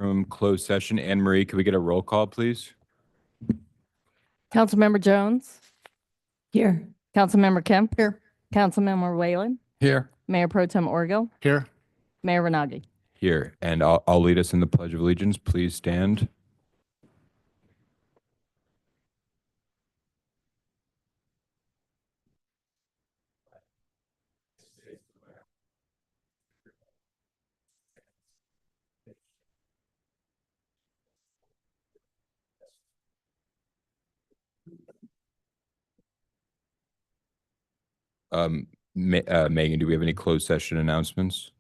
from closed session. Anne Marie, could we get a roll call, please? Councilmember Jones. Here. Councilmember Kemp. Here. Councilmember Whalen. Here. Mayor Pro Tem Orgill. Here. Mayor Renagi. Here. And I'll lead us in the Pledge of Allegiance. Please stand. Megan, do we have any closed session announcements?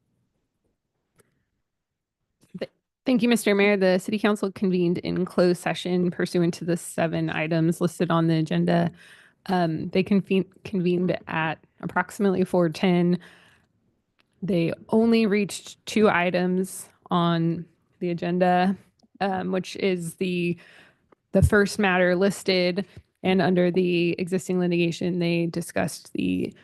Thank you, Mr. Mayor. The City Council convened in closed session pursuant to the 7 items listed on the agenda. They convened at approximately 4:10. They only reached 2 items on the agenda, which is the first matter listed, and under the existing litigation, they discussed the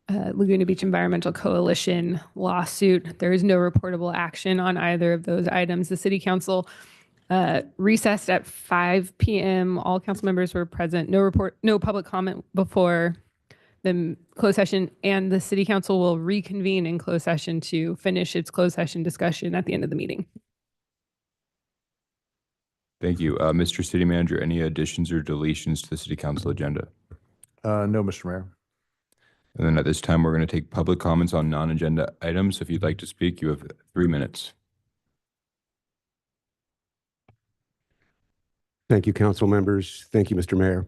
Laguna Beach Environmental Coalition lawsuit. There is no reportable action on either of those items. The City Council recessed at 5 p.m. All council members were present. No public comment before the closed session, and the City Council will reconvene in closed session to finish its closed session discussion at the end of the meeting. Thank you. Mr. City Manager, any additions or deletions to the City Council agenda? No, Mr. Mayor. And then at this time, we're going to take public comments on non-agenda items. If you'd like to speak, you have 3 minutes. Thank you, council members. Thank you, Mr. Mayor.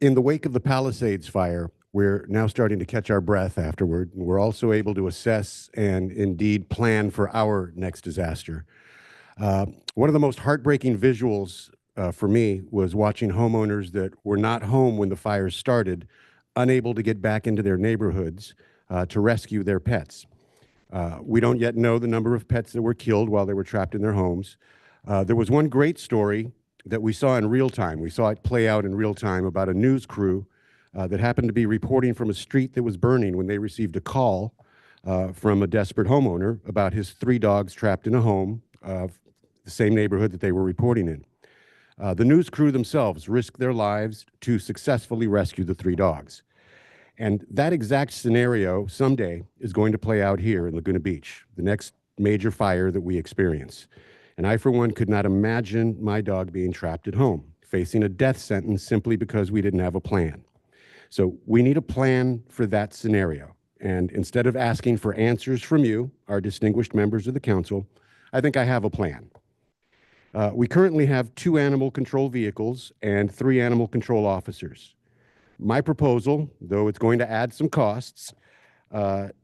In the wake of the Palisades fire, we're now starting to catch our breath afterward. We're also able to assess and indeed plan for our next disaster. One of the most heartbreaking visuals for me was watching homeowners that were not home when the fires started, unable to get back into their neighborhoods to rescue their pets. We don't yet know the number of pets that were killed while they were trapped in their homes. There was one great story that we saw in real time. We saw it play out in real time about a news crew that happened to be reporting from a street that was burning when they received a call from a desperate homeowner about his 3 dogs trapped in a home, the same neighborhood that they were reporting in. The news crew themselves risked their lives to successfully rescue the 3 dogs. And that exact scenario someday is going to play out here in Laguna Beach, the next major fire that we experience. And I, for one, could not imagine my dog being trapped at home, facing a death sentence simply because we didn't have a plan. So we need a plan for that scenario. And instead of asking for answers from you, our distinguished members of the council, I think I have a plan. We currently have 2 animal control vehicles and 3 animal control officers. My proposal, though it's going to add some costs,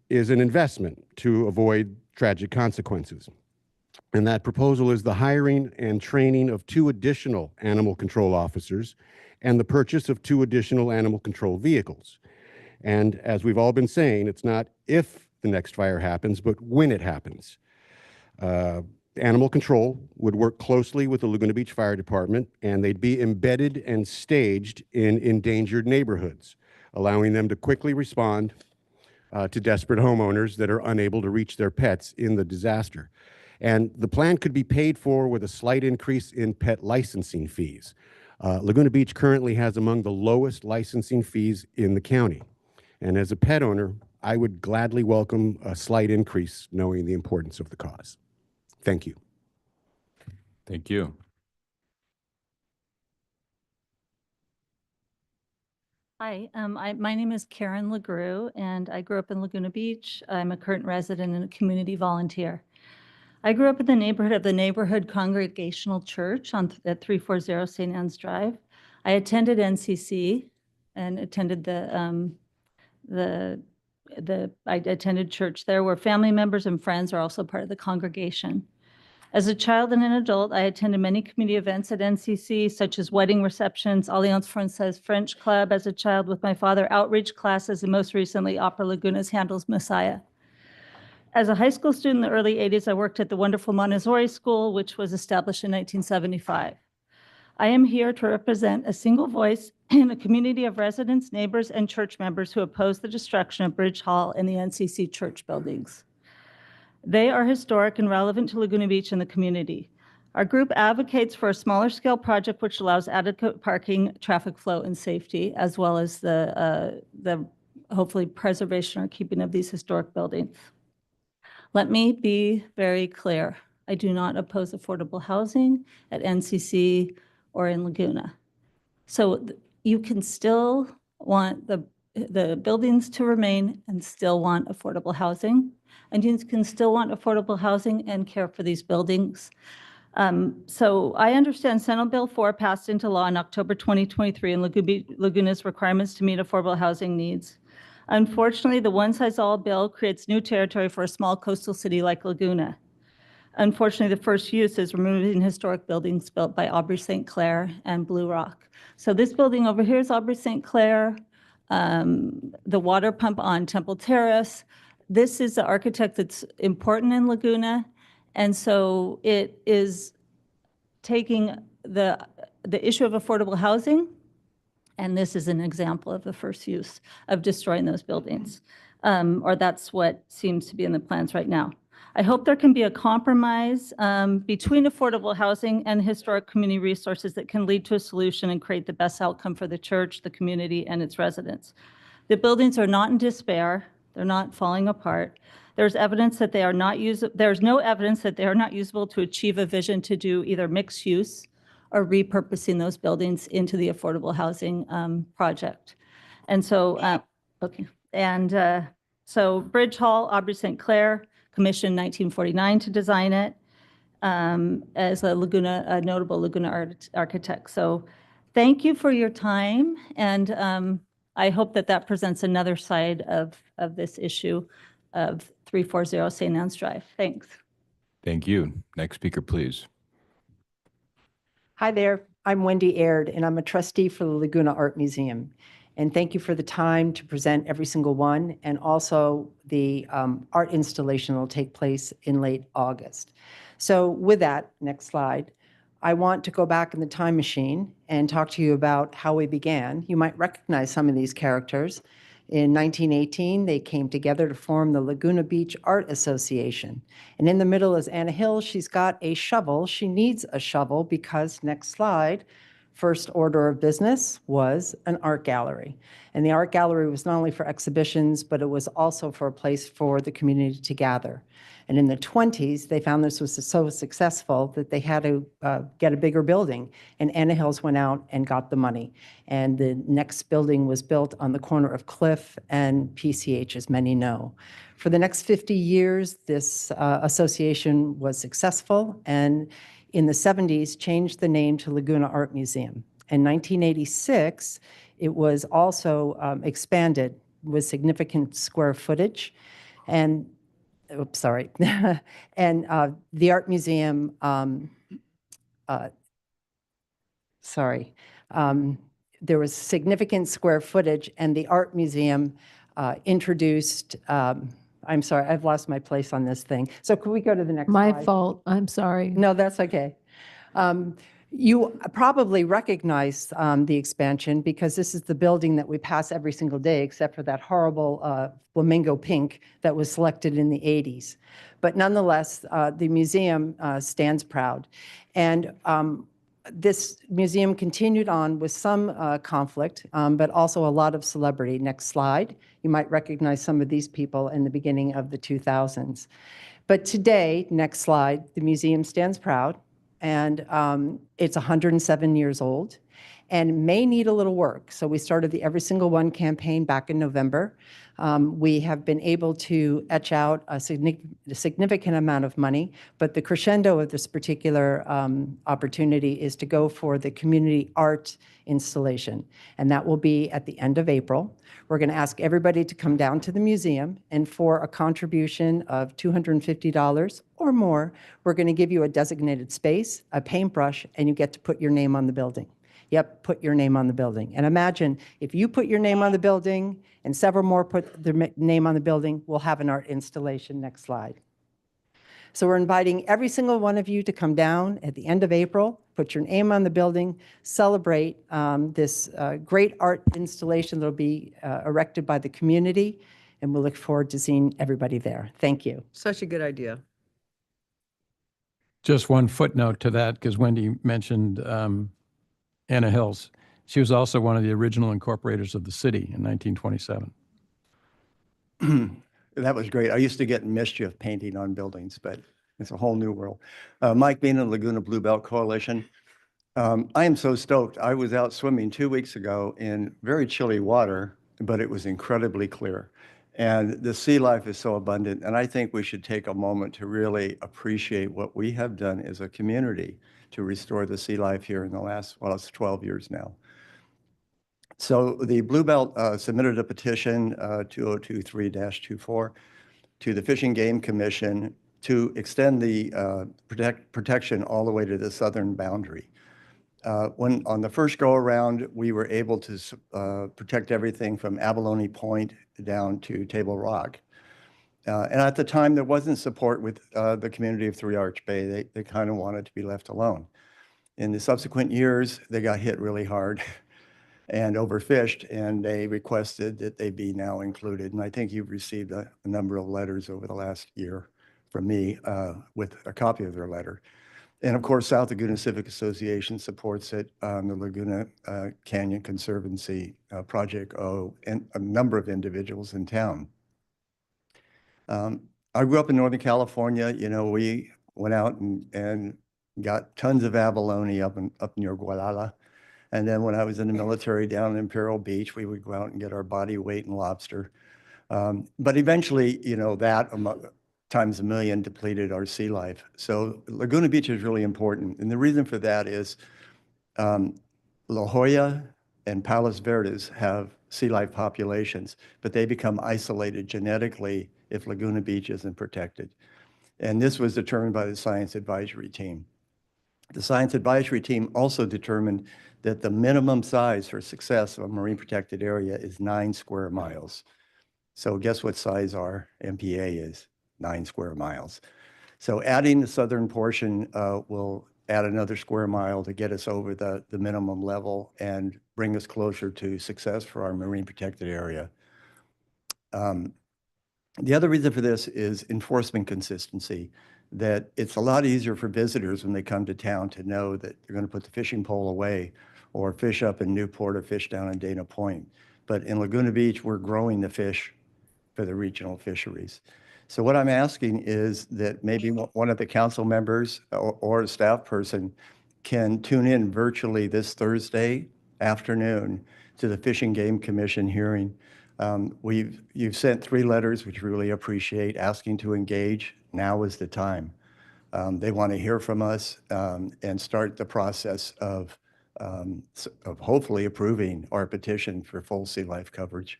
is an investment to avoid tragic consequences. And that proposal is the hiring and training of 2 additional animal control officers and the purchase of 2 additional animal control vehicles. And as we've all been saying, it's not if the next fire happens, but when it happens. Animal control would work closely with the Laguna Beach Fire Department, and they'd be embedded and staged in endangered neighborhoods, allowing them to quickly respond to desperate homeowners that are unable to reach their pets in the disaster. And the plan could be paid for with a slight increase in pet licensing fees. Laguna Beach currently has among the lowest licensing fees in the county. And as a pet owner, I would gladly welcome a slight increase, knowing the importance of the cause. Thank you. Thank you. Hi, my name is Karen LaGrue, and I grew up in Laguna Beach. I'm a current resident and a community volunteer. I grew up in the neighborhood of the Neighborhood Congregational Church at 340 St. Anne's Drive. I attended NCC and attended I attended church there, where family members and friends are also part of the congregation. As a child and an adult, I attended many community events at NCC, such as wedding receptions, Alliance Francaise French Club as a child with my father, outreach classes, and most recently, Opera Laguna's Handel's Messiah. As a high school student in the early 80s, I worked at the wonderful Montessori School, which was established in 1975. I am here to represent a single voice in a community of residents, neighbors, and church members who oppose the destruction of Bridge Hall and the NCC church buildings. They are historic and relevant to Laguna Beach and the community. Our group advocates for a smaller scale project which allows adequate parking, traffic flow, and safety, as well as the hopefully preservation or keeping of these historic buildings. Let me be very clear. I do not oppose affordable housing at NCC or in Laguna. So you can still want the buildings to remain and still want affordable housing. And you can still want affordable housing and care for these buildings. So I understand Senate Bill 4 passed into law in October 2023 and Laguna's requirements to meet affordable housing needs. Unfortunately, the one-size-all bill creates new territory for a small coastal city like Laguna. Unfortunately, the first use is removing historic buildings built by Aubrey St. Clair and Blue Rock. So this building over here is Aubrey St. Clair, the water pump on Temple Terrace. This is the architect that's important in Laguna. And so it is taking the issue of affordable housing, and this is an example of the first use of destroying those buildings, or that's what seems to be in the plans right now. I hope there can be a compromise between affordable housing and historic community resources that can lead to a solution and create the best outcome for the church, the community, and its residents. The buildings are not in despair. They're not falling apart. There's evidence that they are not there's no evidence that they are not usable to achieve a vision to do either mixed use or repurposing those buildings into the affordable housing project. And so, okay. And so Bridge Hall, Aubrey St. Clair, commissioned 1949 to design it as a notable Laguna architect. So thank you for your time. And I hope that that presents another side of this issue of 340 St. Anne's Drive. Thanks. Thank you. Next speaker, please. Hi there, I'm Wendy Aird, and I'm a trustee for the Laguna Art Museum. And thank you for the time to present every single one, and also the art installation that will take place in late August. So with that, next slide, I want to go back in the time machine and talk to you about how we began. You might recognize some of these characters. In 1918, they came together to form the Laguna Beach Art Association. And in the middle is Anna Hill. She's got a shovel. She needs a shovel because, next slide, first order of business was an art gallery. And the art gallery was not only for exhibitions, but it was also for a place for the community to gather. And in the 20s, they found this was so successful that they had to get a bigger building. And Anna Hills went out and got the money. And the next building was built on the corner of Cliff and PCH, as many know. For the next 50 years, this association was successful, and in the 70s changed the name to Laguna Art Museum. In 1986, it was also expanded with significant square footage. And oops, sorry. And the art museum, there was significant square footage, and the art museum introduced, I'm sorry, I've lost my place on this thing. So could we go to the next My slide? fault. I'm sorry. No, that's okay. You probably recognize the expansion because this is the building that we pass every single day, except for that horrible flamingo pink that was selected in the 80s. But nonetheless, the museum stands proud. And this museum continued on with some conflict, but also a lot of celebrity. Next slide. You might recognize some of these people in the beginning of the 2000s. But today, next slide, the museum stands proud. And it's 107 years old and may need a little work. So we started the Every Single One campaign back in November. We have been able to etch out a significant amount of money, but the crescendo of this particular opportunity is to go for the community art installation, and that will be at the end of April. We're going to ask everybody to come down to the museum, and for a contribution of $250 or more, we're going to give you a designated space, a paintbrush, and you get to put your name on the building. Yep, put your name on the building. And imagine if you put your name on the building and several more put their name on the building, we'll have an art installation. Next slide. So we're inviting every single one of you to come down at the end of April, put your name on the building, celebrate this great art installation that will be erected by the community. and we'll look forward to seeing everybody there. Thank you. Such a good idea. Just one footnote to that, because Wendy mentioned Anna Hills. She was also one of the original incorporators of the city in 1927. That was great. I used to get in mischief painting on buildings, but it's a whole new world. Mike Bean of Laguna Blue Belt Coalition. I am so stoked. I was out swimming 2 weeks ago in very chilly water, but it was incredibly clear. And the sea life is so abundant. And I think we should take a moment to really appreciate what we have done as a community to restore the sea life here in the last, well, it's 12 years now. So the Blue Belt submitted a petition 2023-24 to the Fish and Game Commission to extend the protection all the way to the southern boundary. When on the first go around, we were able to protect everything from Abalone Point down to Table Rock. And at the time, there wasn't support with the community of Three Arch Bay. They kind of wanted to be left alone. In the subsequent years, they got hit really hard and overfished, and they requested that they be now included. And I think you've received a number of letters over the last year from me with a copy of their letter. And of course, South Laguna Civic Association supports it, the Laguna Canyon Conservancy, Project O, and a number of individuals in town. I grew up in Northern California. You know, we went out and got tons of abalone up near Gualala. And then when I was in the military down in Imperial Beach, we would go out and get our body weight in lobster. But eventually, you know, that times a million depleted our sea life. So Laguna Beach is really important. And the reason for that is La Jolla and Palos Verdes have sea life populations, but they become isolated genetically if Laguna Beach isn't protected. And this was determined by the Science Advisory Team. The Science Advisory Team also determined that the minimum size for success of a marine protected area is 9 square miles. So guess what size our MPA is? 9 square miles. So adding the southern portion will add another square mile to get us over the minimum level and bring us closer to success for our marine protected area. The other reason for this is enforcement consistency, that it's a lot easier for visitors when they come to town to know that they're going to put the fishing pole away or fish up in Newport or fish down in Dana Point. But in Laguna Beach, we're growing the fish for the regional fisheries. So what I'm asking is that maybe one of the council members or a staff person can tune in virtually this Thursday afternoon to the Fish and Game Commission hearing. You've sent 3 letters, which we really appreciate, asking to engage. Now is the time. They want to hear from us and start the process of hopefully approving our petition for full sea life coverage.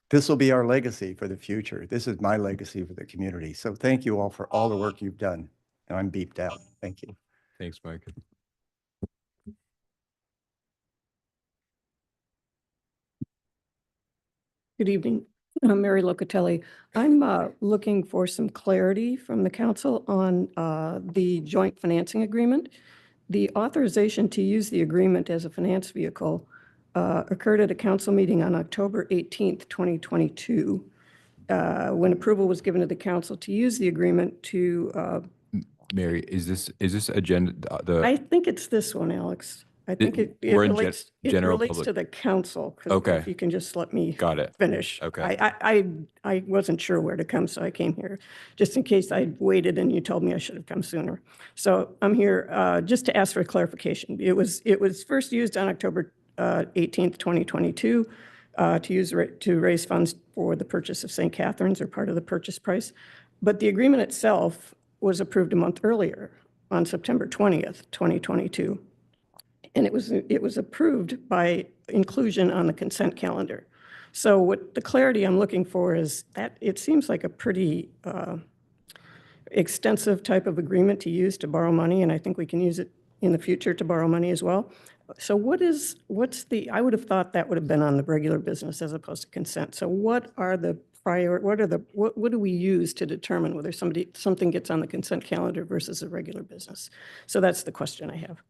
This will be our legacy for the future. This is my legacy for the community. So thank you all for all the work you've done. And I'm beeped out. Thank you. Thanks, Mike. Good evening. I'm Mary Locatelli. I'm looking for some clarity from the council on the joint financing agreement. The authorization to use the agreement as a finance vehicle occurred at a council meeting on October 18th, 2022, when approval was given to the council to use the agreement to. Mary, is this agenda, I think it's this one, Alex. I think it we're in relates, it general relates public. to the council. 'Cause Okay. If you can just let me Got it. finish. Okay. I wasn't sure where to come, so I came here, just in case I waited and you told me I should have come sooner. So I'm here just to ask for clarification. It was first used on October 18th, 2022, to raise funds for the purchase of St. Catharines or part of the purchase price. But the agreement itself was approved a month earlier on September 20th, 2022. And it was approved by inclusion on the consent calendar. So what the clarity I'm looking for is that it seems like a pretty extensive type of agreement to use to borrow money, and I think we can use it in the future to borrow money as well. So I would have thought that would have been on the regular business as opposed to consent. So what do we use to determine whether something gets on the consent calendar versus a regular business? So that's the question I have.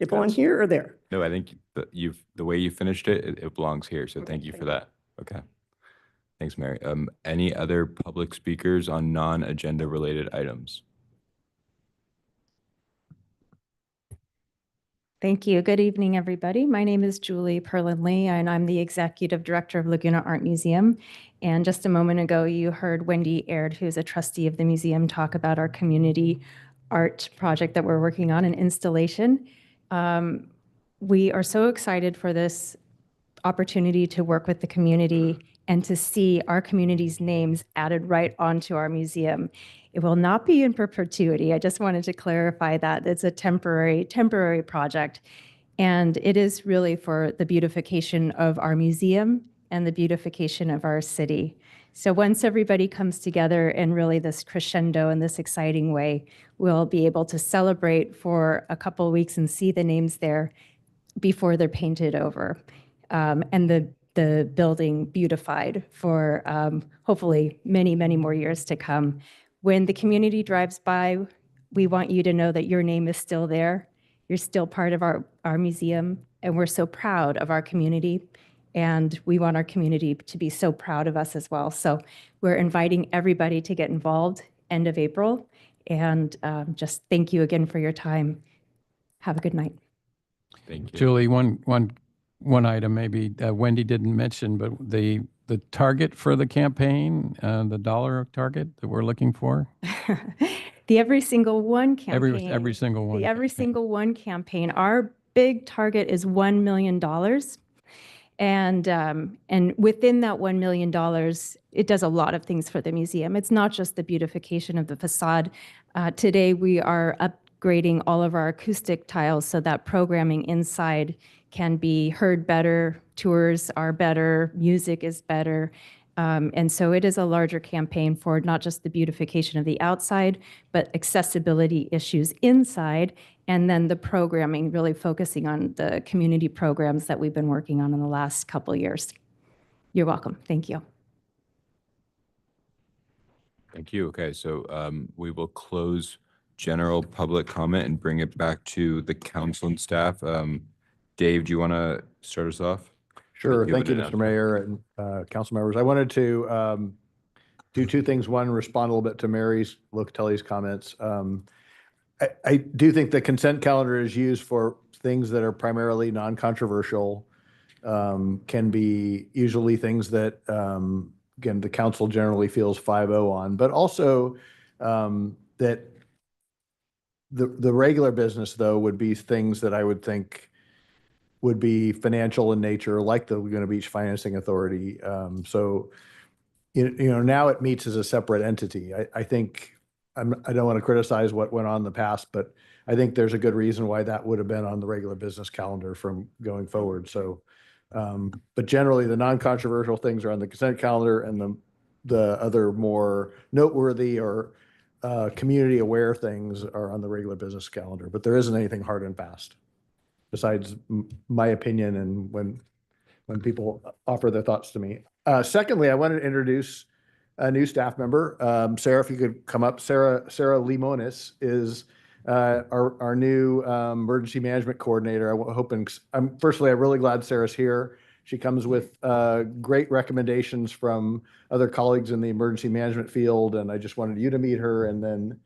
It belong here or there? No, I think the way you finished it, it belongs here. So thank you for that. Okay. Thanks, Mary. Any other public speakers on non-agenda related items? Thank you. Good evening, everybody. My name is Julie Perlin-Lee, and I'm the Executive Director of Laguna Art Museum. And just a moment ago, you heard Wendy Aird, who's a trustee of the museum, talk about our community art project that we're working on, an installation. We are so excited for this opportunity to work with the community and to see our community's names added right onto our museum. It will not be in perpetuity. I just wanted to clarify that. It's a temporary project. And it is really for the beautification of our museum and the beautification of our city. So once everybody comes together in really this crescendo in this exciting way, we'll be able to celebrate for a couple of weeks and see the names there before they're painted over. And the building beautified for hopefully many, many more years to come. When the community drives by, we want you to know that your name is still there. You're still part of our museum, and we're so proud of our community, and we want our community to be so proud of us as well. So we're inviting everybody to get involved end of April, and just thank you again for your time. Have a good night. Thank you. Julie, one item maybe Wendy didn't mention, but the target for the campaign, the dollar target that we're looking for? The Every Single One campaign. Every single one. The Every Single One campaign. Our big target is $1 million. And within that $1 million, it does a lot of things for the museum. It's not just the beautification of the facade. Today, we are upgrading all of our acoustic tiles so that programming inside can be heard better, tours are better, music is better. And so it is a larger campaign for not just the beautification of the outside, but accessibility issues inside, and then the programming, really focusing on the community programs that we've been working on in the last couple of years. You're welcome. Thank you. Thank you. Okay, so we will close general public comment and bring it back to the council and staff. Dave, do you want to start us off? Sure. You Thank have you, an Mr. Mayor and council members. I wanted to do two things. One, respond a little bit to Mary's Locatelli's comments. I do think the consent calendar is used for things that are primarily non-controversial, can be usually things that, again, the council generally feels 5-0 on, but also that the regular business, though, would be things that I would think would be financial in nature, like the Laguna Beach Financing Authority. So, now it meets as a separate entity. I think I don't want to criticize what went on in the past, but I think there's a good reason why that would have been on the regular business calendar from going forward. So, but generally, the non-controversial things are on the consent calendar, and the other more noteworthy or community aware things are on the regular business calendar. But there isn't anything hard and fast, besides my opinion and when people offer their thoughts to me. Secondly, I wanted to introduce a new staff member. Sarah, if you could come up. Sarah Limones is our new emergency management coordinator. Firstly, I'm really glad Sarah's here. She comes with great recommendations from other colleagues in the emergency management field, and I just wanted you to meet her and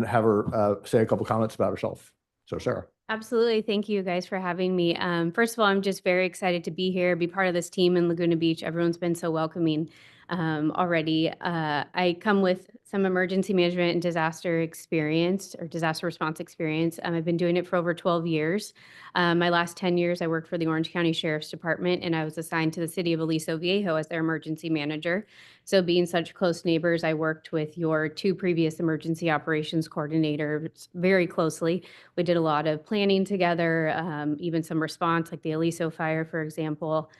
have her say a couple comments about herself. So, Sarah. Absolutely. Thank you guys for having me. First of all, I'm just very excited to be here, be part of this team in Laguna Beach. Everyone's been so welcoming already. I come with some emergency management and disaster experience or disaster response experience. I've been doing it for over 12 years. My last 10 years, I worked for the Orange County Sheriff's Department, and I was assigned to the city of Aliso Viejo as their emergency manager. So being such close neighbors, I worked with your two previous emergency operations coordinators very closely. We did a lot of planning together, even some response, like the Aliso fire, for example.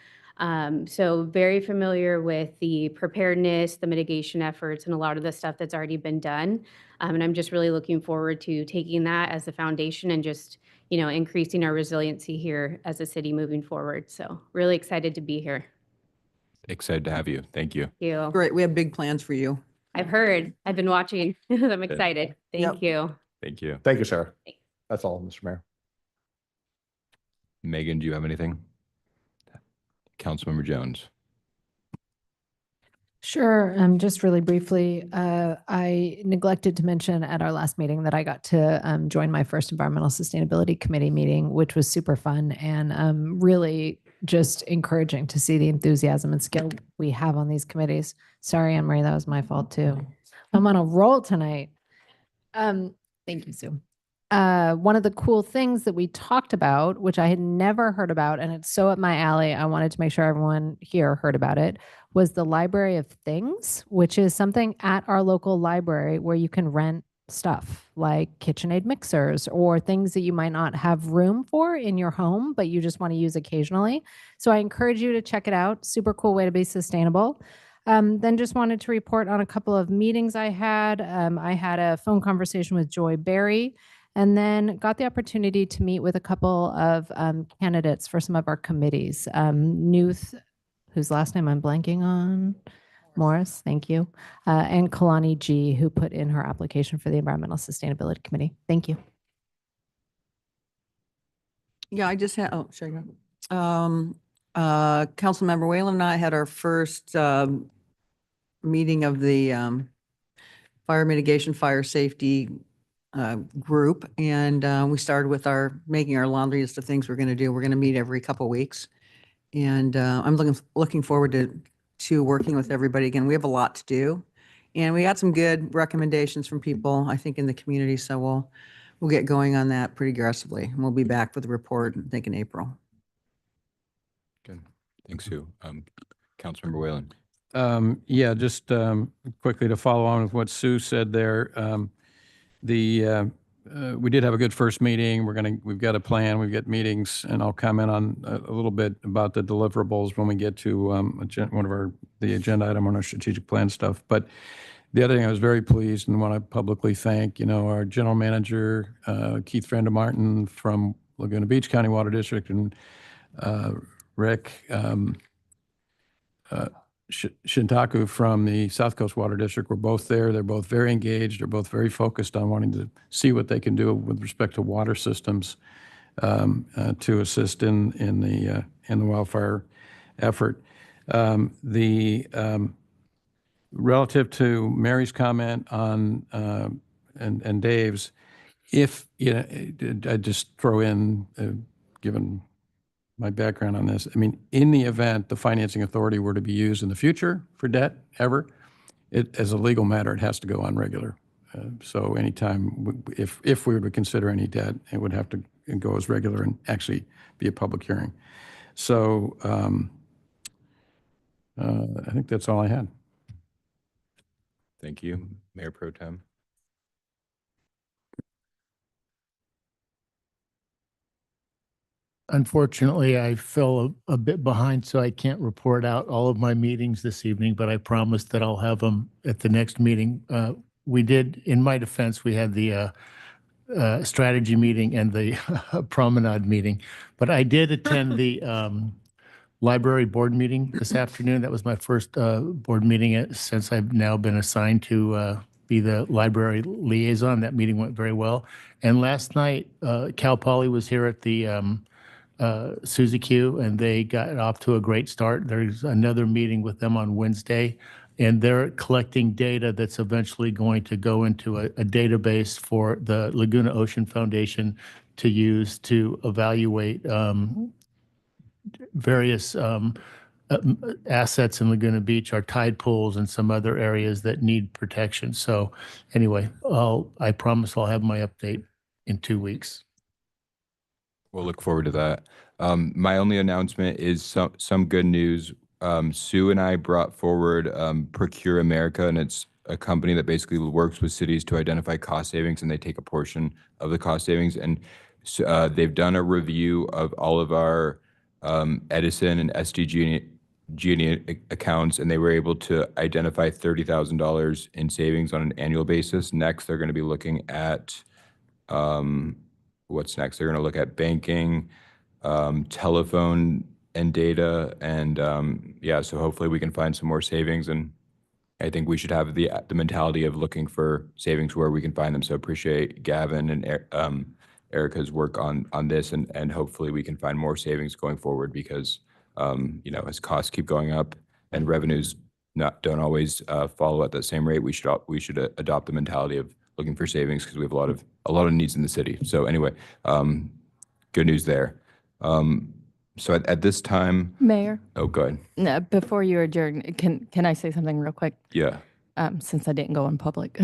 So very familiar with the preparedness, the mitigation efforts, and a lot of the stuff that's already been done. And I'm just really looking forward to taking that as the foundation and just, increasing our resiliency here as a city moving forward. So really excited to be here. Excited to have you. Thank you. Thank you. Great. We have big plans for you. I've heard. I've been watching. I'm excited. Thank Yep. you. Thank you. Thank you, Sarah. Thanks. That's all, Mr. Mayor. Megan, do you have anything? Councilmember Jones. Sure. Just really briefly, I neglected to mention at our last meeting that I got to join my first Environmental Sustainability Committee meeting, which was super fun and really just encouraging to see the enthusiasm and skill we have on these committees. Sorry, Anne Marie, that was my fault too. I'm on a roll tonight. Thank you, Sue. One of the cool things that we talked about, which I had never heard about, and it's so up my alley, I wanted to make sure everyone here heard about it, was the Library of Things, which is something at our local library where you can rent stuff like KitchenAid mixers or things that you might not have room for in your home, but you just want to use occasionally. So I encourage you to check it out. Super cool way to be sustainable. Then just wanted to report on a couple of meetings I had. I had a phone conversation with Joy Berry, and then got the opportunity to meet with a couple of candidates for some of our committees. Nuth, whose last name I'm blanking on, Morris, thank you, and Kalani G, who put in her application for the Environmental Sustainability Committee. Thank you. Yeah, I just had, oh, sure. Councilmember Whalen and I had our first meeting of the fire mitigation, fire safety group. And we started with making our laundry list of things we're going to do. We're going to meet every couple weeks. And I'm looking forward to working with everybody again. We have a lot to do. And we got some good recommendations from people, I think, in the community. So we'll get going on that pretty aggressively. And we'll be back with a report, I think, in April. Good. Thanks, Sue. Councilmember Whalen. Yeah, just quickly to follow on with what Sue said there. We did have a good first meeting. We've got a plan. We've got meetings, and I'll comment on a little bit about the deliverables when we get to one of the agenda item on our strategic plan stuff. But the other thing, I was very pleased and want to publicly thank, our general manager, Keith Martin from Laguna Beach County Water District, and Rick Shintaku from the South Coast Water District were both there. They're both very engaged. They're both very focused on wanting to see what they can do with respect to water systems to assist in the wildfire effort. Relative to Mary's comment on and Dave's, if I just throw in, given my background on this, I mean, in the event the financing authority were to be used in the future for debt ever, as a legal matter, it has to go on regular. So anytime, if we were to consider any debt, it would have to go as regular and actually be a public hearing. So I think that's all I had. Thank you, Mayor Pro Tem. Unfortunately, I fell a bit behind, so I can't report out all of my meetings this evening, but I promise that I'll have them at the next meeting. We did, in my defense, we had the strategy meeting and the promenade meeting, but I did attend the library board meeting this afternoon. That was my first board meeting since I've now been assigned to be the library liaison. That meeting went very well. And last night, Cal Poly was here at the Suzy Q, and they got off to a great start. There's another meeting with them on Wednesday, and they're collecting data that's eventually going to go into a database for the Laguna Ocean Foundation to use to evaluate various assets in Laguna Beach, our tide pools and some other areas that need protection. So anyway, I promise I'll have my update in 2 weeks. We'll look forward to that. My only announcement is some good news. Sue and I brought forward Procure America, and it's a company that basically works with cities to identify cost savings, and they take a portion of the cost savings. And they've done a review of all of our Edison and SDG&E accounts, and they were able to identify $30,000 in savings on an annual basis. Next, they're going to be looking at what's next? They're going to look at banking, telephone and data, and yeah, so hopefully we can find some more savings. And I think we should have the mentality of looking for savings where we can find them. So appreciate Gavin and Erica's work on this, and hopefully we can find more savings going forward, because as costs keep going up and revenues don't always follow at that same rate. We should adopt the mentality of looking for savings because we have a lot of needs in the city. So anyway, good news there. So at this time, Mayor, oh, go ahead. no, before you adjourn, can I say something real quick? Yeah. Since I didn't go in public.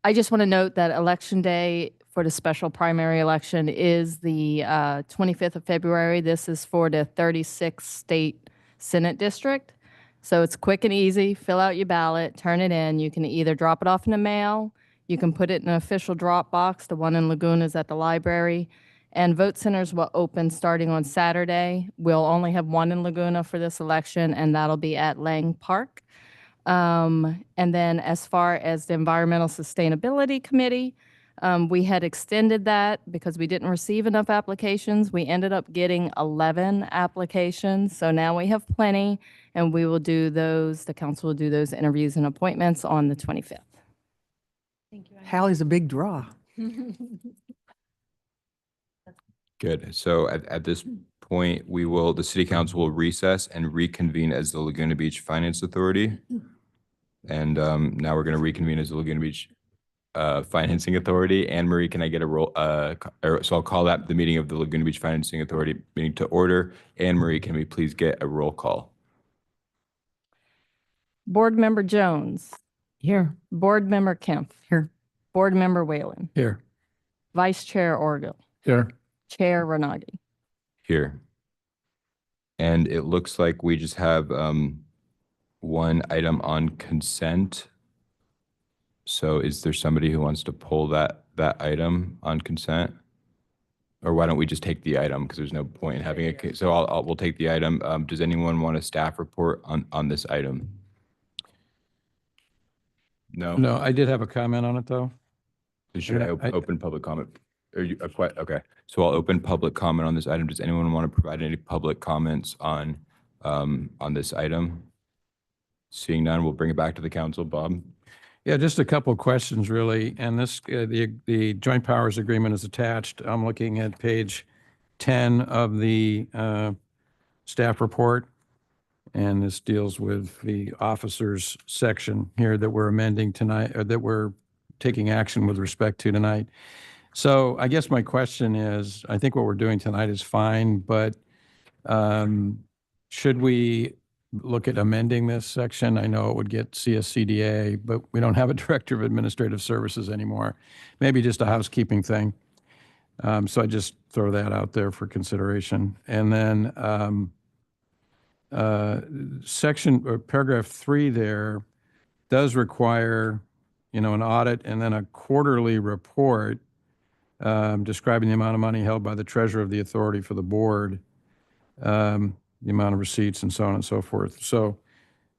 I just want to note that Election Day for the special primary election is the 25th of February. This is for the 36th State Senate District. So it's quick and easy. Fill out your ballot, turn it in. You can either drop it off in the mail, you can put it in an official drop box. The one in Laguna is at the library. And vote centers will open starting on Saturday. We'll only have one in Laguna for this election, and that'll be at Lang Park. And then as far as the Environmental Sustainability Committee, we had extended that because we didn't receive enough applications. We ended up getting 11 applications. So now we have plenty, and we will do those, the council will do those interviews and appointments on the 25th. Hallie's a big draw. Good. So at this point, the city council will recess and reconvene as the Laguna Beach Finance Authority. And now we're going to reconvene as the Laguna Beach Financing Authority. Anne Marie, can I get a roll? So I'll call that the meeting of the Laguna Beach Financing Authority meeting to order. Anne Marie, can we please get a roll call? Board Member Jones. Here. Board Member Kemp. Here. Board Member Whalen. Here. Vice Chair Orgill. Here. Chair Renagi. Here. And it looks like we just have one item on consent. So is there somebody who wants to pull that item on consent? Or why don't we just take the item, because there's no point in having it. So we'll take the item. Does anyone want a staff report on this item? No? No, I did have a comment on it, though. Should I open public comment? Okay, so I'll open public comment on this item. Does anyone want to provide any public comments on this item? Seeing none, we'll bring it back to the council. Bob? Yeah, just a couple of questions, really. And this, the joint powers agreement is attached. I'm looking at page 10 of the staff report. And this deals with the officers section here that we're amending tonight, or that we're taking action with respect to tonight. So I guess my question is, I think what we're doing tonight is fine, but should we look at amending this section? I know it would get CSCDA, but we don't have a director of administrative services anymore. Maybe just a housekeeping thing. So I just throw that out there for consideration. And then section or paragraph 3 there does require, an audit and then a quarterly report describing the amount of money held by the treasurer of the authority for the board, the amount of receipts and so on and so forth. So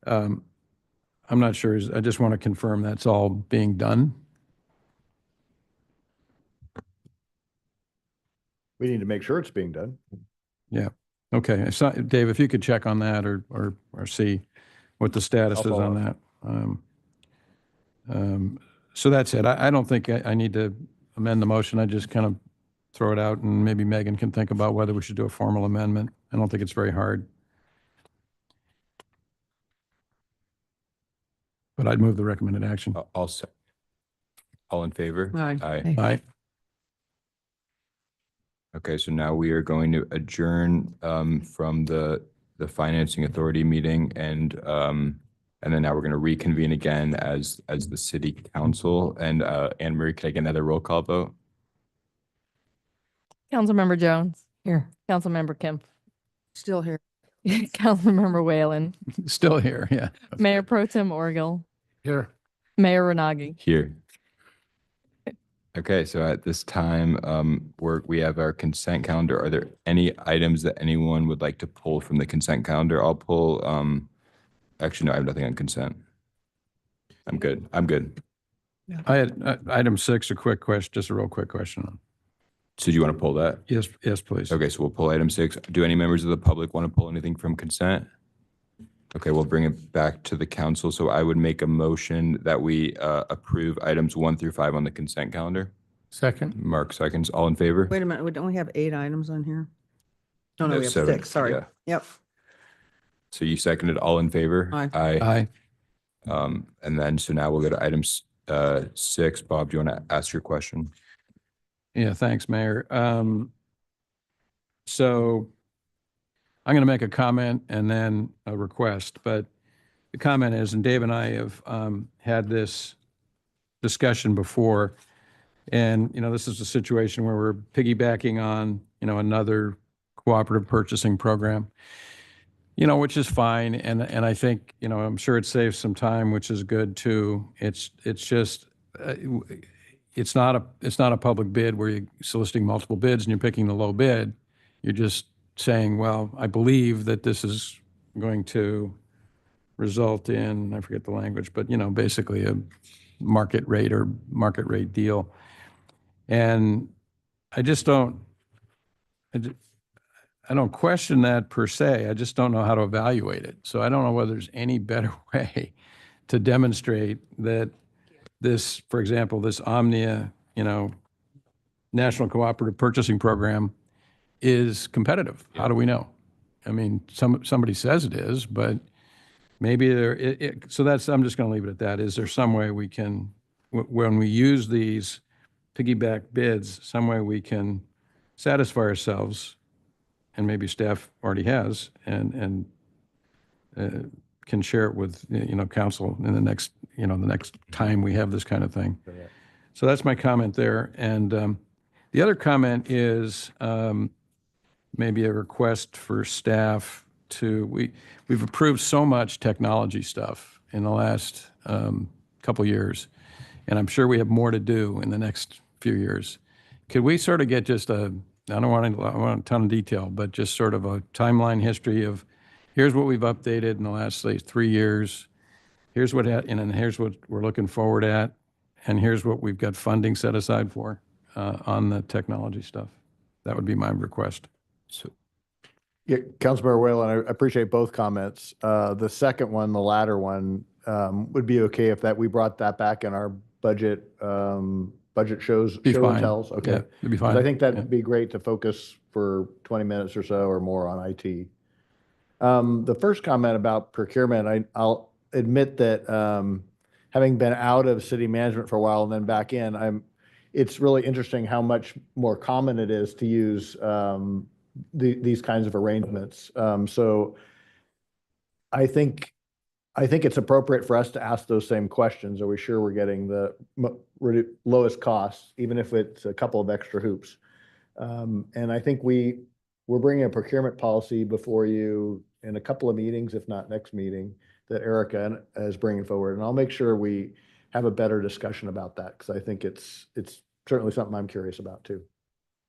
I'm not sure. I just want to confirm that's all being done. We need to make sure it's being done. Yeah. Okay. So, Dave, if you could check on that or see what the status is on that. So that's it. I don't think I need to amend the motion. I just kind of throw it out, and maybe Megan can think about whether we should do a formal amendment. I don't think it's very hard. But I'd move the recommended action. All in favor? Aye. Aye. Okay, so now we are going to adjourn from the financing authority meeting, and then now we're going to reconvene again as the city council. And Anne Marie, can I get another roll call vote? Councilmember Jones. Here. Councilmember Kemp. Still here. Councilmember Whalen. Still here, yeah. Mayor Pro Tem Orgill. Here. Mayor Renagi. Here. Okay, so at this time, we have our consent calendar. Are there any items that anyone would like to pull from the consent calendar? I'll pull, actually, no, I have nothing on consent. I'm good. I had item 6, a quick question, just a real quick question on. So do you want to pull that? Yes, please. Okay, so we'll pull item 6. Do any members of the public want to pull anything from consent? Okay, we'll bring it back to the council. So I would make a motion that we approve items 1 through 5 on the consent calendar. Second. Mark seconds. All in favor? Wait a minute, don't we have 8 items on here? No, we have 7, 6, sorry. yeah. Yep. So you seconded, all in favor? Aye. Aye. Aye. And then, so now we'll go to item 6. Bob, do you want to ask your question? Yeah, thanks, Mayor. So I'm going to make a comment and then a request, but the comment is, and Dave and I have had this discussion before, and, this is a situation where we're piggybacking on, another cooperative purchasing program, which is fine. And I think, I'm sure it saves some time, which is good too. It's just, it's not a public bid where you're soliciting multiple bids and you're picking the low bid. You're just saying, well, I believe that this is going to result in, I forget the language, but, basically a market rate deal. And I just don't, I don't question that per se. I just don't know how to evaluate it. So I don't know whether there's any better way to demonstrate that this, for example, this Omnia, National Cooperative Purchasing Program is competitive. How do we know? I mean, somebody says it is, but maybe so that's, I'm just going to leave it at that. Is there some way we can, when we use these piggyback bids, some way we can satisfy ourselves, and maybe staff already has, and can share it with, council in the next, the next time we have this kind of thing. So that's my comment there. And the other comment is maybe a request for staff to, we've approved so much technology stuff in the last couple years, and I'm sure we have more to do in the next few years. Could we sort of get just I don't want a ton of detail, but just sort of a timeline history of here's what we've updated in the last, say, 3 years. Here's what, and here's what we're looking forward at. And here's what we've got funding set aside for on the technology stuff. That would be my request. So, Yeah, Councilmember Whalen, I appreciate both comments. The second one, the latter one, would be okay if we brought that back in our budget, show and tells. Okay. Yeah, it'd be fine. 'Cause I think that'd be great to focus for 20 minutes or so or more on IT. The first comment about procurement, I'll admit that having been out of city management for a while and then back in, it's really interesting how much more common it is to use these kinds of arrangements. So I think it's appropriate for us to ask those same questions. Are we sure we're getting the lowest costs, even if it's a couple of extra hoops? And I think we're bringing a procurement policy before you in a couple of meetings, if not next meeting, that Erica is bringing forward. And I'll make sure we have a better discussion about that, because I think it's certainly something I'm curious about too.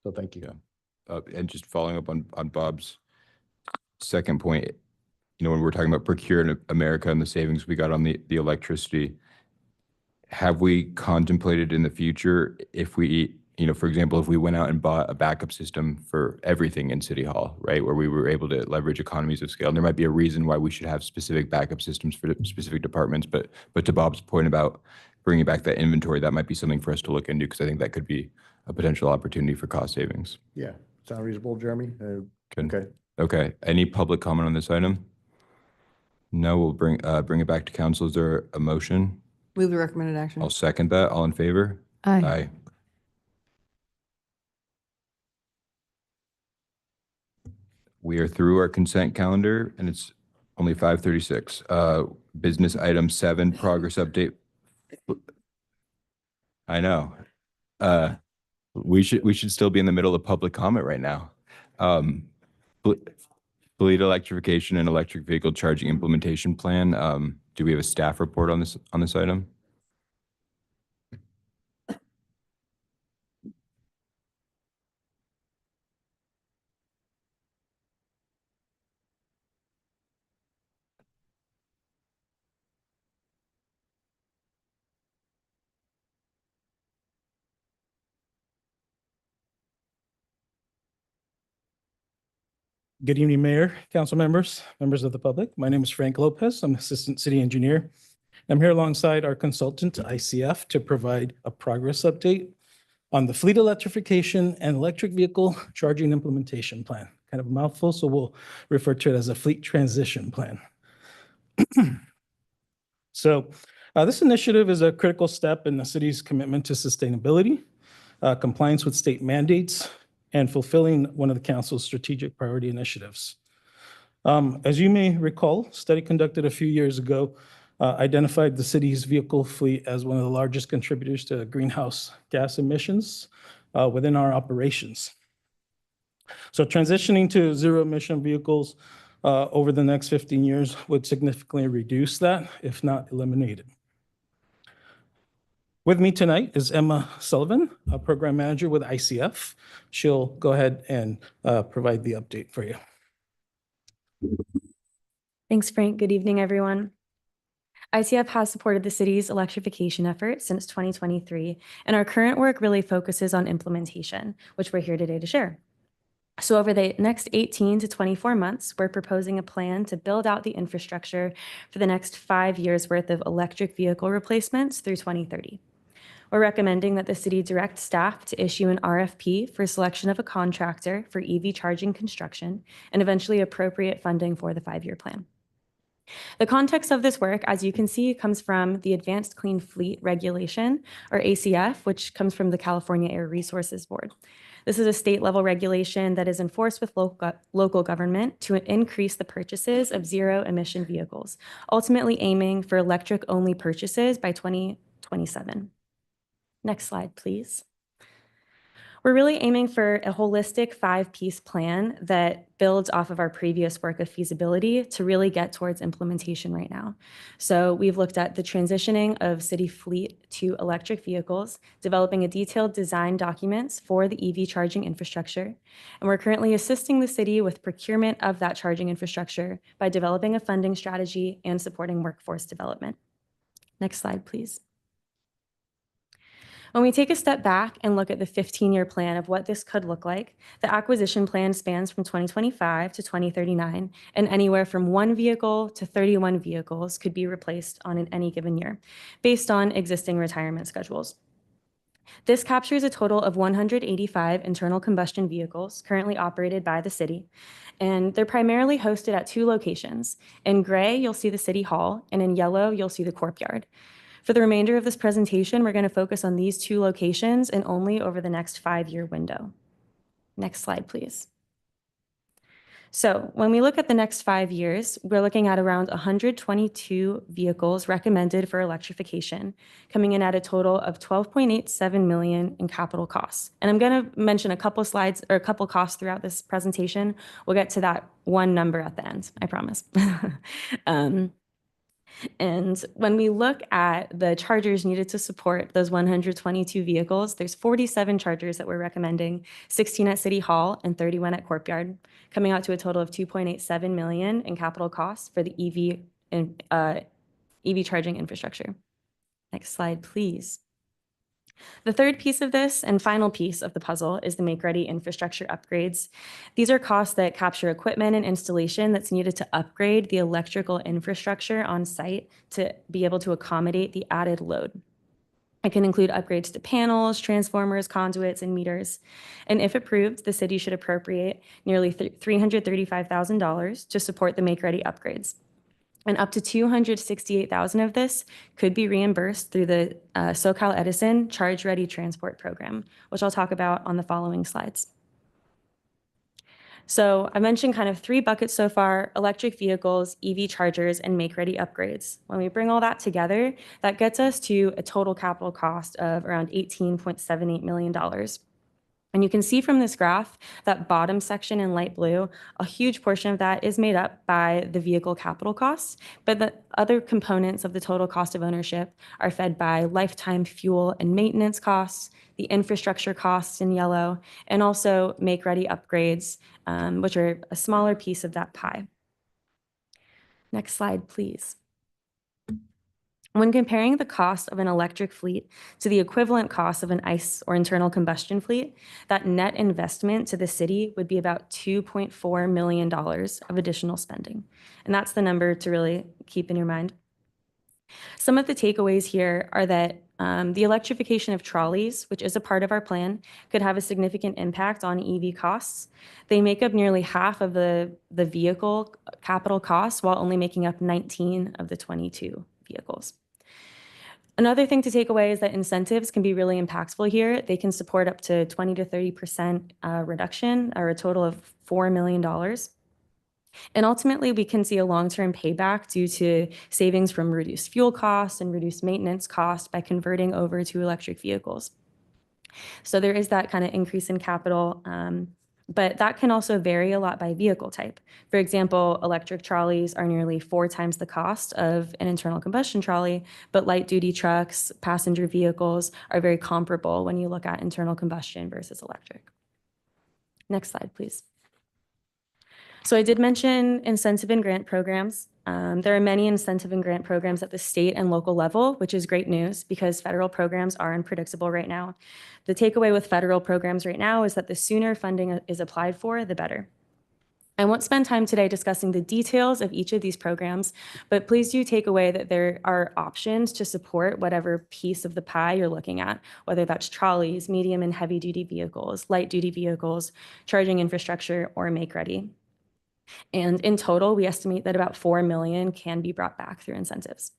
So thank you. Yeah. And just following up on Bob's second point, when we're talking about Procure in America and the savings we got on the electricity, have we contemplated in the future if we, for example, if we went out and bought a backup system for everything in City Hall, right, where we were able to leverage economies of scale, and there might be a reason why we should have specific backup systems for specific departments, but to Bob's point about bringing back that inventory, that might be something for us to look into, because I think that could be a potential opportunity for cost savings. Yeah. Sound reasonable, Jeremy? Okay. Okay. Any public comment on this item? No, we'll bring it back to council. Is there a motion? Move the recommended action. I'll second that. All in favor? Aye. Aye. We are through our consent calendar, and it's only 5:36. Business item 7, progress update. I know. We should still be in the middle of public comment right now. Fleet electrification and electric vehicle charging implementation plan. Do we have a staff report on this item? Good evening, Mayor, council members, members of the public. My name is Frank Lopez. I'm Assistant City Engineer. I'm here alongside our consultant, ICF, to provide a progress update on the fleet electrification and electric vehicle charging implementation plan. kind of a mouthful, so we'll refer to it as a fleet transition plan. So this initiative is a critical step in the city's commitment to sustainability, compliance with state mandates, and fulfilling one of the council's strategic priority initiatives. As you may recall, a study conducted a few years ago identified the city's vehicle fleet as one of the largest contributors to greenhouse gas emissions within our operations. So transitioning to zero emission vehicles over the next 15 years would significantly reduce that, if not eliminate it. With me tonight is Emma Sullivan, a program manager with ICF. She'll go ahead and provide the update for you. Thanks, Frank. Good evening, everyone. ICF has supported the city's electrification effort since 2023, and our current work really focuses on implementation, which we're here today to share. So over the next 18 to 24 months, we're proposing a plan to build out the infrastructure for the next 5 years worth of electric vehicle replacements through 2030. We're recommending that the city direct staff to issue an RFP for selection of a contractor for EV charging construction and eventually appropriate funding for the 5-year plan. The context of this work, as you can see, comes from the Advanced Clean Fleet Regulation, or ACF, which comes from the California Air Resources Board. This is a state-level regulation that is enforced with local government to increase the purchases of zero-emission vehicles, ultimately aiming for electric-only purchases by 2027. Next slide, please. We're really aiming for a holistic 5-piece plan that builds off of our previous work of feasibility to really get towards implementation right now. So we've looked at the transitioning of city fleet to electric vehicles, developing a detailed design documents for the EV charging infrastructure, and we're currently assisting the city with procurement of that charging infrastructure by developing a funding strategy and supporting workforce development. Next slide, please. When we take a step back and look at the 15-year plan of what this could look like, the acquisition plan spans from 2025 to 2039, and anywhere from 1 vehicle to 31 vehicles could be replaced on any given year, based on existing retirement schedules. This captures a total of 185 internal combustion vehicles currently operated by the city, and they're primarily hosted at 2 locations. In gray, you'll see the City Hall, and in yellow, you'll see the Courtyard. For the remainder of this presentation, we're going to focus on these 2 locations and only over the next 5-year window. Next slide, please. So when we look at the next 5 years, we're looking at around 122 vehicles recommended for electrification, coming in at a total of $12.87 million in capital costs. And I'm going to mention a couple slides or a couple costs throughout this presentation. We'll get to that one number at the end, I promise. And when we look at the chargers needed to support those 122 vehicles, there's 47 chargers that we're recommending, 16 at City Hall and 31 at Courtyard, coming out to a total of $2.87 million in capital costs for the EV charging infrastructure. Next slide, please. The third piece of this and final piece of the puzzle is the make-ready infrastructure upgrades. These are costs that capture equipment and installation that's needed to upgrade the electrical infrastructure on site to be able to accommodate the added load. It can include upgrades to panels, transformers, conduits, and meters. And if approved, the city should appropriate nearly $335,000 to support the make-ready upgrades. And up to $268,000 of this could be reimbursed through the SoCal Edison Charge Ready Transport Program, which I'll talk about on the following slides. So I mentioned kind of 3 buckets so far: electric vehicles, EV chargers, and make-ready upgrades. When we bring all that together, that gets us to a total capital cost of around $18.78 million. And you can see from this graph, that bottom section in light blue, a huge portion of that is made up by the vehicle capital costs, but the other components of the total cost of ownership are fed by lifetime fuel and maintenance costs, the infrastructure costs in yellow, and also make-ready upgrades, which are a smaller piece of that pie. Next slide, please. When comparing the cost of an electric fleet to the equivalent cost of an ICE or internal combustion fleet, that net investment to the city would be about $2.4 million of additional spending. And that's the number to really keep in your mind. Some of the takeaways here are that the electrification of trolleys, which is a part of our plan, could have a significant impact on EV costs. They make up nearly half of the vehicle capital costs while only making up 19 of the 22 vehicles. Another thing to take away is that incentives can be really impactful here. They can support up to 20 to 30% reduction, or a total of $4 million. And ultimately, we can see a long-term payback due to savings from reduced fuel costs and reduced maintenance costs by converting over to electric vehicles. So there is that kind of increase in capital, but that can also vary a lot by vehicle type. For example, electric trolleys are nearly 4 times the cost of an internal combustion trolley, but light-duty trucks, passenger vehicles are very comparable when you look at internal combustion versus electric. Next slide, please. So I did mention incentive and grant programs. There are many incentive and grant programs at the state and local level, which is great news because federal programs are unpredictable right now. The takeaway with federal programs right now is that the sooner funding is applied for, the better. I won't spend time today discussing the details of each of these programs, but please do take away that there are options to support whatever piece of the pie you're looking at, whether that's trolleys, medium and heavy duty vehicles, light duty vehicles, charging infrastructure, or make ready. And in total, we estimate that about $4 million can be brought back through incentives.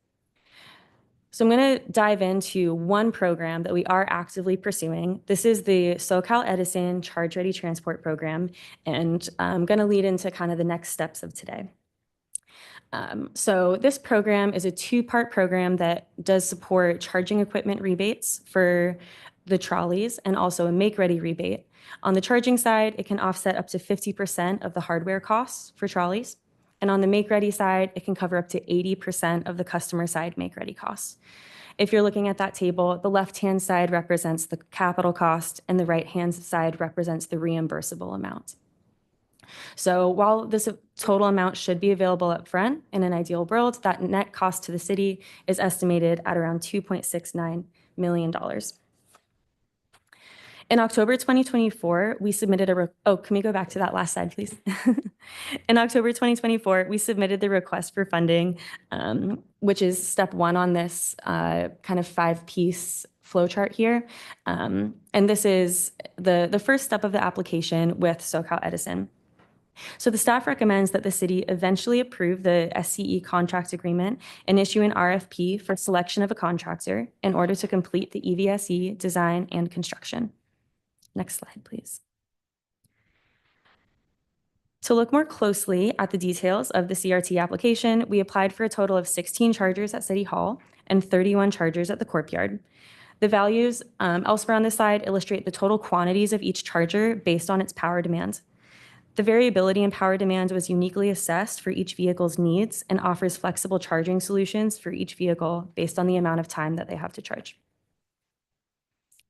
So I'm going to dive into one program that we are actively pursuing. This is the SoCal Edison Charge Ready Transport Program, and I'm going to lead into kind of the next steps of today. So this program is a 2-part program that does support charging equipment rebates for the trolleys and also a make-ready rebate. On the charging side, it can offset up to 50% of the hardware costs for trolleys. And on the make-ready side, it can cover up to 80% of the customer side make-ready costs. If you're looking at that table, the left-hand side represents the capital cost and the right-hand side represents the reimbursable amount. So while this total amount should be available up front, in an ideal world, that net cost to the city is estimated at around $2.69 million. In October 2024, we submitted can we go back to that last slide, please? In October 2024, we submitted the request for funding, which is step 1 on this kind of 5-piece flowchart here. And this is the first step of the application with SoCal Edison. So the staff recommends that the city eventually approve the SCE contract agreement and issue an RFP for selection of a contractor in order to complete the EVSE design and construction. Next slide, please. To look more closely at the details of the CRT application, we applied for a total of 16 chargers at City Hall and 31 chargers at the Courtyard. The values elsewhere on this slide illustrate the total quantities of each charger based on its power demand. The variability in power demand was uniquely assessed for each vehicle's needs and offers flexible charging solutions for each vehicle based on the amount of time that they have to charge.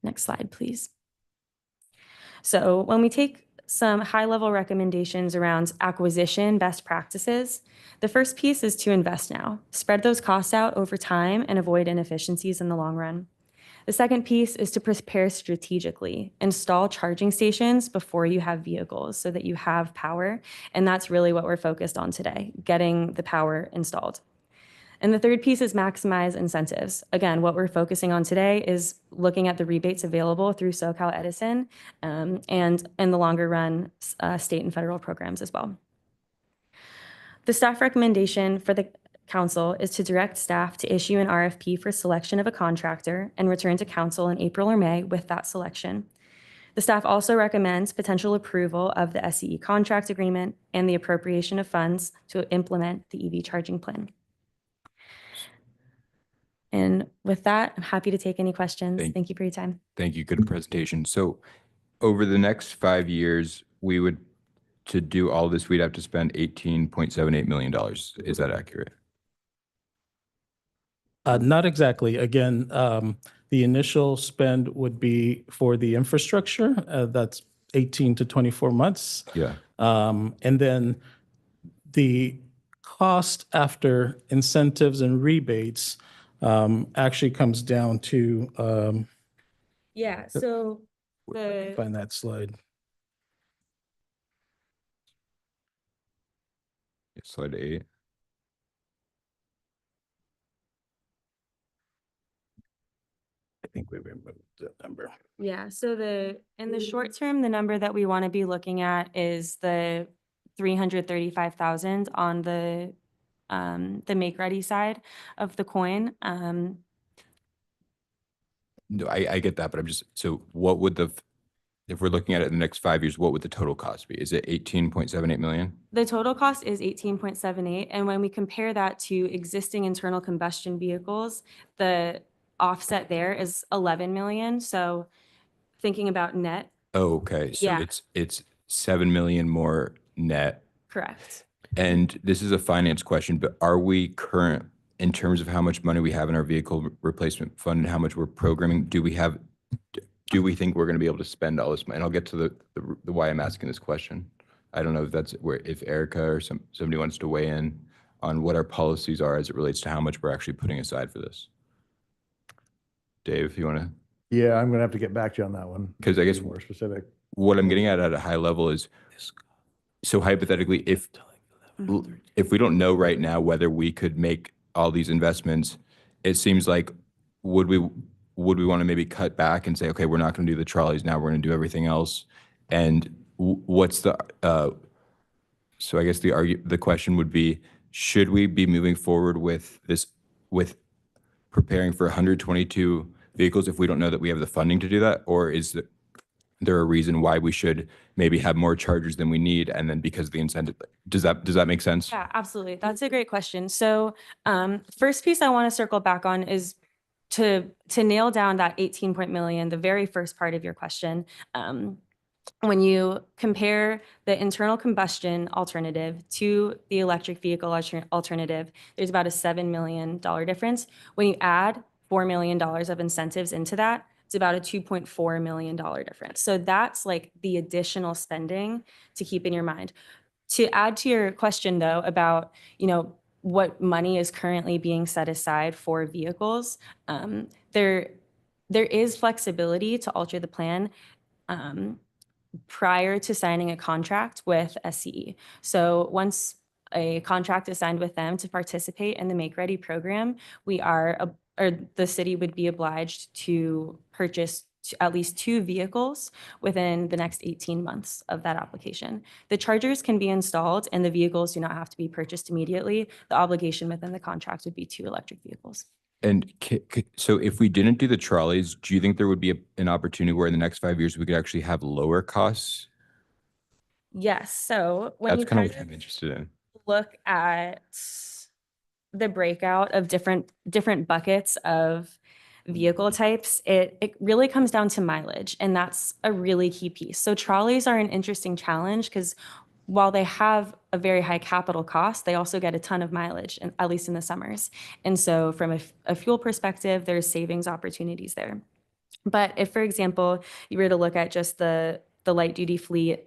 Next slide, please. So when we take some high-level recommendations around acquisition best practices, the first piece is to invest now. Spread those costs out over time and avoid inefficiencies in the long run. The second piece is to prepare strategically. Install charging stations before you have vehicles so that you have power, and that's really what we're focused on today, getting the power installed. And the third piece is maximize incentives. Again, what we're focusing on today is looking at the rebates available through SoCal Edison and in the longer run, state and federal programs as well. The staff recommendation for the council is to direct staff to issue an RFP for selection of a contractor and return to council in April or May with that selection. The staff also recommends potential approval of the SCE contract agreement and the appropriation of funds to implement the EV charging plan. And with that, I'm happy to take any questions. Thank you for your time. Thank you. Good presentation. So over the next 5 years, to do all this, we'd have to spend $18.78 million. Is that accurate? Not exactly. Again, the initial spend would be for the infrastructure. That's 18 to 24 months. Yeah. And then the cost after incentives and rebates actually comes down to Yeah, so find that slide. Slide 8. think we removed the number. Yeah, so in the short term, the number that we want to be looking at is the 335,000 on the make ready side of the coin. No, I get that, but I'm just, so what would if we're looking at it in the next 5 years, what would the total cost be? Is it 18.78 million? The total cost is 18.78, and when we compare that to existing internal combustion vehicles, the offset there is 11 million. So thinking about net, Oh, okay. So Yeah. it's 7 million more net. correct. And this is a finance question, but are we current in terms of how much money we have in our vehicle replacement fund and how much we're programming? Do we think we're going to be able to spend all this money? And I'll get to the why I'm asking this question. I don't know if that's if Erica or somebody wants to weigh in on what our policies are as it relates to how much we're actually putting aside for this. Dave, if you want to. Yeah, I'm gonna have to get back to you on that one. Because I guess Be more specific. what I'm getting at a high level is, so hypothetically, if we don't know right now whether we could make all these investments, it seems like would we want to maybe cut back and say, okay, we're not going to do the trolleys now, we're going to do everything else, and what's the so I guess the question would be, should we be moving forward with preparing for 122 vehicles if we don't know that we have the funding to do that, or is there a reason why we should maybe have more chargers than we need, and then because of the incentive, does that make sense? Yeah, absolutely. That's a great question. So first piece I want to circle back on is to nail down that 18 million, the very first part of your question. When you compare the internal combustion alternative to the electric vehicle alternative, there's about a $7 million difference. When you add $4 million of incentives into that, it's about a $2.4 million difference. So that's like the additional spending to keep in your mind. To add to your question though, about, what money is currently being set aside for vehicles, there is flexibility to alter the plan prior to signing a contract with SCE. So once a contract is signed with them to participate in the Make Ready program, the city would be obliged to purchase at least 2 vehicles within the next 18 months of that application. The chargers can be installed and the vehicles do not have to be purchased immediately. The obligation within the contract would be 2 electric vehicles. And so if we didn't do the trolleys, do you think there would be an opportunity where in the next 5 years we could actually have lower costs? Yes. So when That's you kind of what I'm interested in. look at the breakout of different buckets of vehicle types, it really comes down to mileage, and that's a really key piece. So trolleys are an interesting challenge because while they have a very high capital cost, they also get a ton of mileage, at least in the summers. And so from a fuel perspective, there's savings opportunities there. But if, for example, you were to look at just the light duty fleet,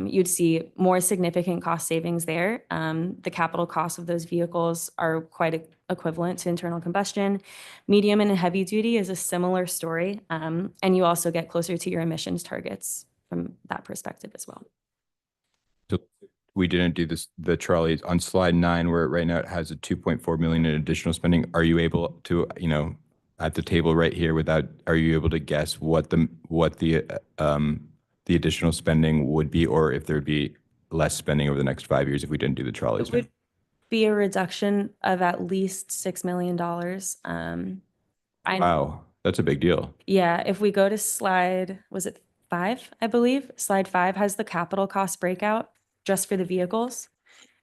you'd see more significant cost savings there. The capital costs of those vehicles are quite equivalent to internal combustion. Medium and heavy duty is a similar story. And you also get closer to your emissions targets from that perspective as well. So we didn't do the trolleys on slide 9, where right now it has a 2.4 million in additional spending. Are you able to, at the table right here, are you able to guess what the additional spending would be, or if there'd be less spending over the next 5 years if we didn't do the trolleys? It would be a reduction of at least $6 million. Wow, that's a big deal. Yeah, if we go to slide, was it 5, I believe? Slide 5 has the capital cost breakout just for the vehicles.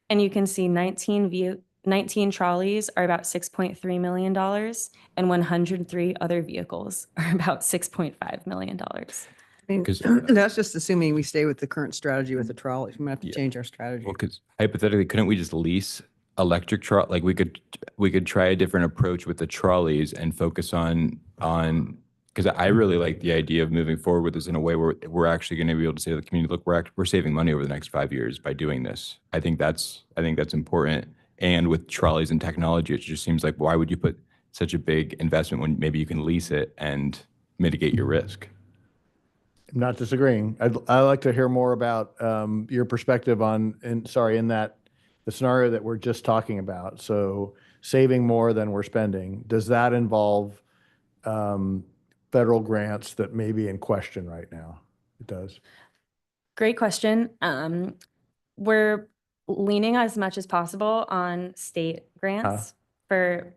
And you can see 19 trolleys are about $6.3 million, and 103 other vehicles are about $6.5 million. I mean, that's just assuming we stay with the current strategy with the trolleys. We might have to change our strategy. Well, because hypothetically, couldn't we just lease electric trolley? Like we could try a different approach with the trolleys and focus on because I really like the idea of moving forward with this in a way where we're actually going to be able to say to the community, look, we're saving money over the next 5 years by doing this. I think that's important. And with trolleys and technology, it just seems like, why would you put such a big investment when maybe you can lease it and mitigate your risk? I'm not disagreeing. I'd like to hear more about your perspective in the scenario that we're just talking about. So saving more than we're spending, does that involve federal grants that may be in question right now? It does. Great question. We're leaning as much as possible on state grants for,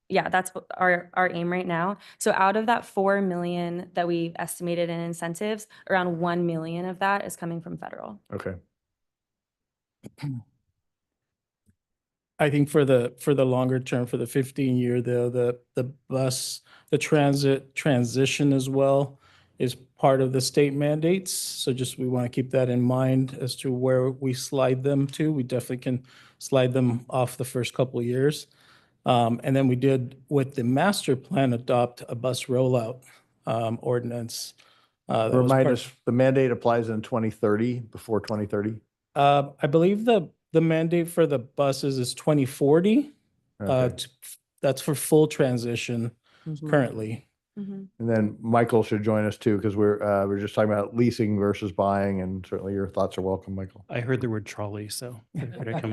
yeah, that's what our aim right now. So out of that 4 million that we've estimated in incentives, around 1 million of that is coming from federal. Okay. I think for the longer term, for the 15-year, the transit transition as well is part of the state mandates. So just we want to keep that in mind as to where we slide them to. We definitely can slide them off the first couple of years. And then we did, with the master plan, adopt a bus rollout ordinance. that was Remind part- us, the mandate applies in 2030, before 2030? I believe the mandate for the buses is 2040. Okay. That's for full transition currently. And then Michael should join us too, because we're just talking about leasing versus buying, and certainly your thoughts are welcome, Michael. I heard the word trolley, so figured I'd come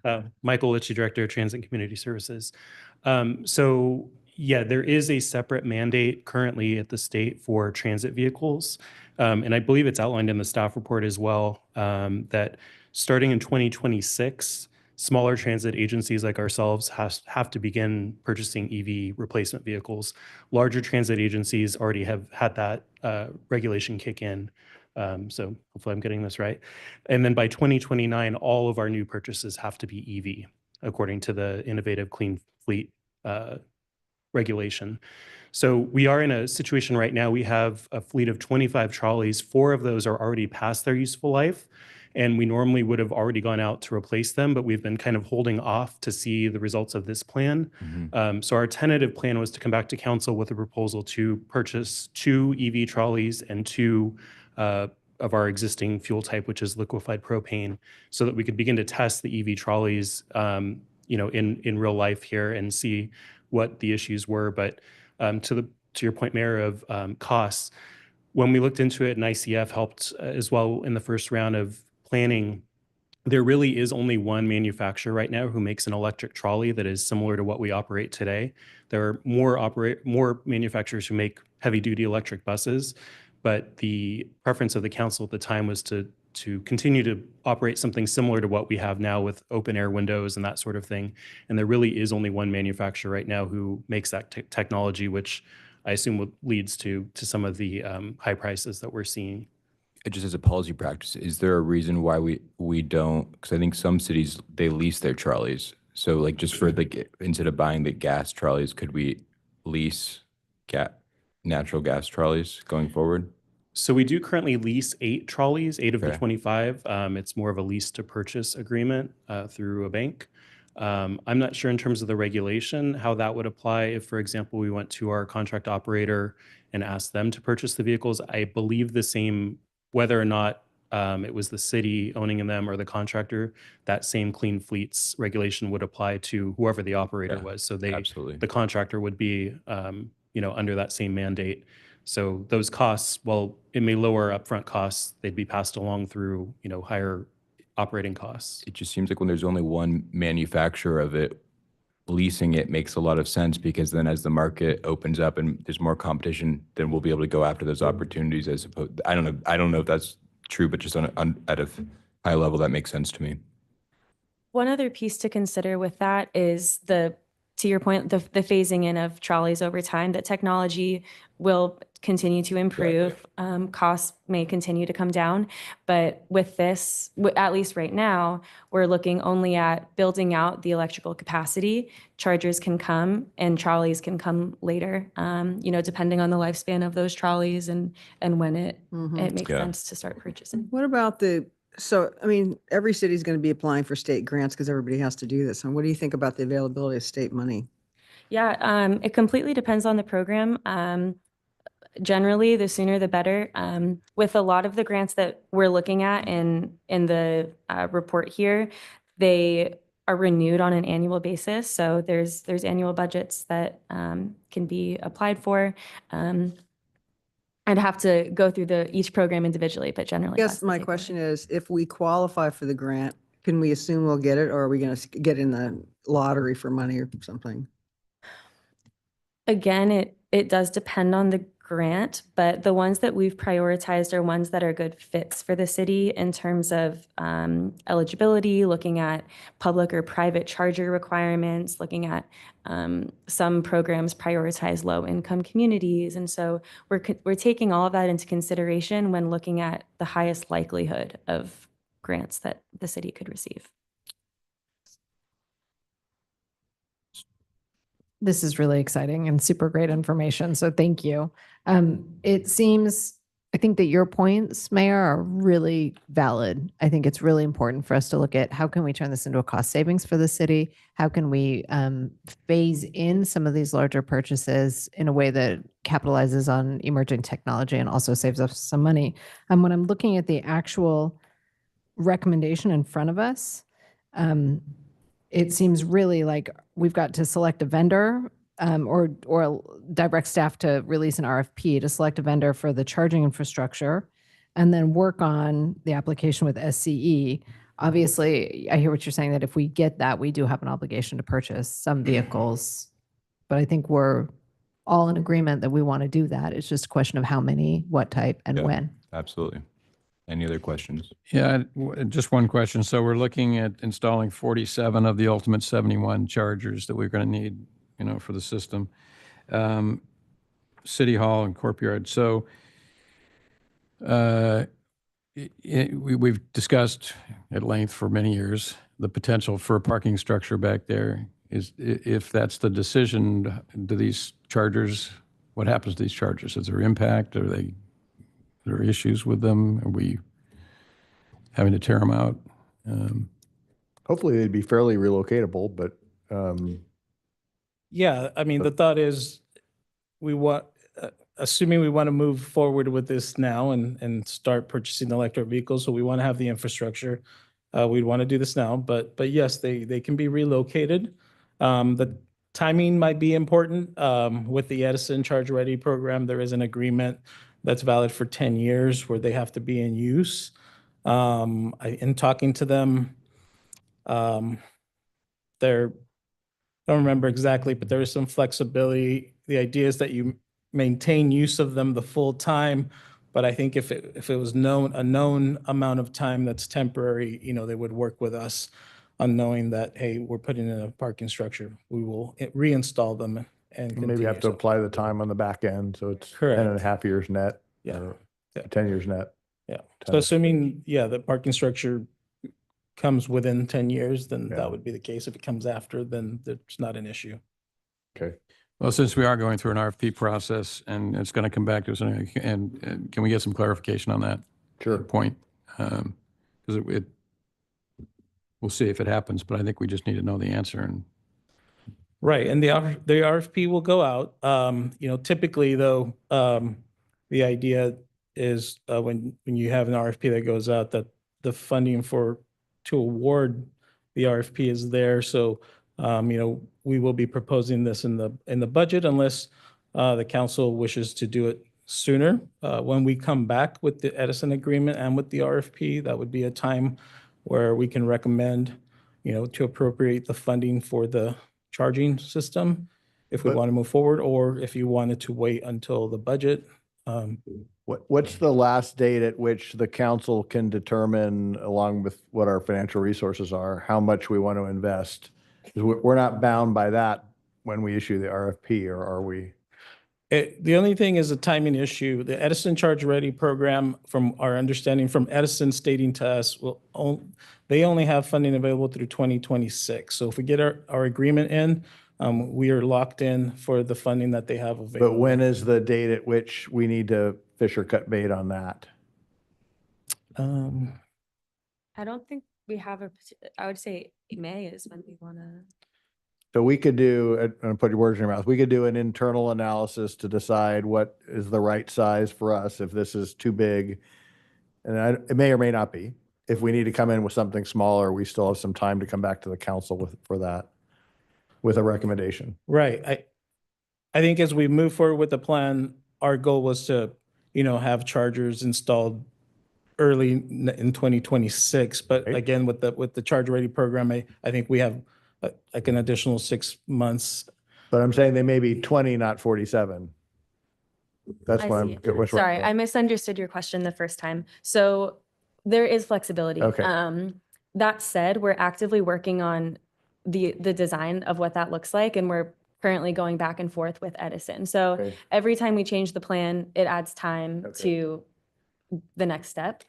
up. Michael Litchie, Director of Transit and Community Services. So yeah, there is a separate mandate currently at the state for transit vehicles. And I believe it's outlined in the staff report as well, that starting in 2026, smaller transit agencies like ourselves have to begin purchasing EV replacement vehicles. Larger transit agencies already have had that regulation kick in. So hopefully I'm getting this right. And then by 2029, all of our new purchases have to be EV, according to the Innovative Clean Fleet regulation. So we are in a situation right now, we have a fleet of 25 trolleys. 4 of those are already past their useful life. And we normally would have already gone out to replace them, but we've been kind of holding off to see the results of this plan. So our tentative plan was to come back to council with a proposal to purchase 2 EV trolleys and 2 of our existing fuel type, which is liquefied propane, so that we could begin to test the EV trolleys, in real life here and see what the issues were. But to your point, Mayor, of costs, when we looked into it, and ICF helped as well in the first round of planning, there really is only one manufacturer right now who makes an electric trolley that is similar to what we operate today. There are more manufacturers who make heavy-duty electric buses, but the preference of the council at the time was to continue to operate something similar to what we have now with open air windows and that sort of thing. And there really is only one manufacturer right now who makes that technology, which I assume leads to some of the high prices that we're seeing. Just as a policy practice, is there a reason why we don't? Because I think some cities, they lease their trolleys. So like just for instead of buying the gas trolleys, could we lease natural gas trolleys going forward? So we do currently lease 8 trolleys, 8 of the 25. It's more of a lease to purchase agreement through a bank. I'm not sure in terms of the regulation, how that would apply if, for example, we went to our contract operator and asked them to purchase the vehicles. I believe the same, whether or not it was the city owning them or the contractor, that same clean fleets regulation would apply to whoever the operator was. So the contractor would be, under that same mandate. So those costs, while it may lower upfront costs, they'd be passed along through, higher operating costs. It just seems like when there's only one manufacturer of it, leasing it makes a lot of sense, because then as the market opens up and there's more competition, then we'll be able to go after those opportunities as opposed. I don't know if that's true, but just at a high level, that makes sense to me. One other piece to consider with that is to your point, the phasing in of trolleys over time. That technology will continue to improve. Costs may continue to come down. But with this, at least right now, we're looking only at building out the electrical capacity. Chargers can come and trolleys can come later, depending on the lifespan of those trolleys and when it makes sense to start purchasing. What about every city's going to be applying for state grants because everybody has to do this. And what do you think about the availability of state money? Yeah, it completely depends on the program. Generally, the sooner the better. With a lot of the grants that we're looking at in the report here, they are renewed on an annual basis. So there's annual budgets that can be applied for. I'd have to go through each program individually, but generally. I guess my question is, if we qualify for the grant, can we assume we'll get it, or are we going to get in the lottery for money or something? Again, It does depend on the grant, but the ones that we've prioritized are ones that are good fits for the city in terms of eligibility, looking at public or private charger requirements, looking at some programs prioritize low-income communities. And so we're taking all of that into consideration when looking at the highest likelihood of grants that the city could receive. This is really exciting and super great information. So thank you. It seems, I think that your points, Mayor, are really valid. I think it's really important for us to look at how can we turn this into a cost savings for the city? How can we phase in some of these larger purchases in a way that capitalizes on emerging technology and also saves us some money? When I'm looking at the actual recommendation in front of us, it seems really like we've got to select a vendor or direct staff to release an RFP to select a vendor for the charging infrastructure and then work on the application with SCE. Obviously, I hear what you're saying, that if we get that, we do have an obligation to purchase some vehicles. But I think we're all in agreement that we want to do that. It's just a question of how many, what type, and Yeah. when. Absolutely. Any other questions? Yeah, just one question. So we're looking at installing 47 of the ultimate 71 chargers that we're going to need, for the system. City Hall and Courtyard. So we've discussed at length for many years the potential for a parking structure back there. If that's the decision, do these chargers, what happens to these chargers? Is there impact? Are there issues with them? Are we having to tear them out? Hopefully they'd be fairly relocatable, but Yeah, I mean, the thought is assuming we want to move forward with this now and start purchasing electric vehicles, so we want to have the infrastructure. We'd want to do this now, but yes, they can be relocated. The timing might be important. With the Edison Charge Ready program, there is an agreement that's valid for 10 years where they have to be in use. In talking to them, I don't remember exactly, but there is some flexibility. The idea is that you maintain use of them the full time, but I think if it was a known amount of time that's temporary, they would work with us on knowing that, hey, we're putting in a parking structure. We will reinstall them and maybe have to apply the time on the back end, so it's Correct. 10.5 years net. Yeah. 10 years net. Yeah. So assuming, the parking structure comes within 10 years, then Yeah. that would be the case. If it comes after, then it's not an issue. Okay. Well, since we are going through an RFP process and it's going to come back to us, and can we get some clarification on that? Sure. Point? Because we'll see if it happens, but I think we just need to know the answer. And Right, and the RFP will go out. Typically though, the idea is when you have an RFP that goes out, that the funding to award the RFP is there. So, we will be proposing this in the budget unless the council wishes to do it sooner. When we come back with the Edison agreement and with the RFP, that would be a time where we can recommend, to appropriate the funding for the charging system if we want to move forward, or if you wanted to wait until the budget. What's the last date at which the council can determine, along with what our financial resources are, how much we want to invest? 'Cause we're not bound by that when we issue the RFP, or are we? The only thing is a timing issue. The Edison Charge Ready program, from our understanding from Edison stating to us, they only have funding available through 2026. So if we get our agreement in, we are locked in for the funding that they have available. But when is the date at which we need to fish or cut bait on that? I don't think we have I would say May is when we want to. So we could do, I'm going to put your words in your mouth, we could do an internal analysis to decide what is the right size for us if this is too big. And it may or may not be. If we need to come in with something smaller, we still have some time to come back to the council for that, with a recommendation. Right. I think as we move forward with the plan, our goal was to, have chargers installed early in 2026. But again, with the Charge Ready program, I think we have like an additional 6 months. But I'm saying they may be 20, not 47. That's I why see. I'm. Sorry, I misunderstood your question the first time. So there is flexibility. Okay. That said, we're actively working on the design of what that looks like, and we're currently going back and forth with Edison. So Okay. every time we change the plan, it adds time Okay. to the next step.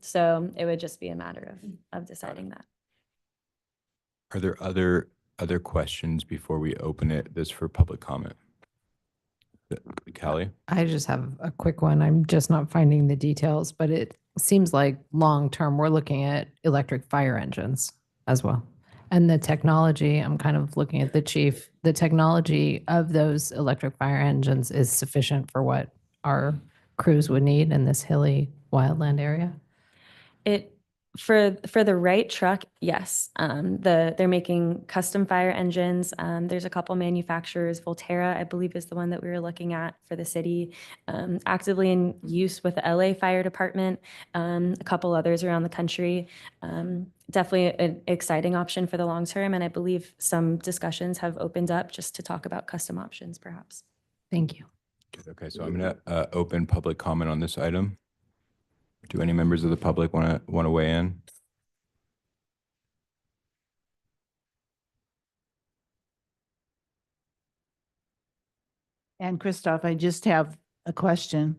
So it would just be a matter of deciding that. Are there other questions before we open this for public comment? Callie? I just have a quick one. I'm just not finding the details, but it seems like long-term, we're looking at electric fire engines as well. And the technology, I'm kind of looking at the chief, the technology of those electric fire engines is sufficient for what our crews would need in this hilly wildland area? For the right truck, yes. They're making custom fire engines. There's a couple manufacturers. Volterra, I believe, is the one that we were looking at for the city. Actively in use with the LA Fire Department. A couple others around the country. Definitely an exciting option for the long term, and I believe some discussions have opened up just to talk about custom options, perhaps. Thank you. Okay, so I'm gonna open public comment on this item. Do any members of the public want to weigh in? And Christoph, I just have a question,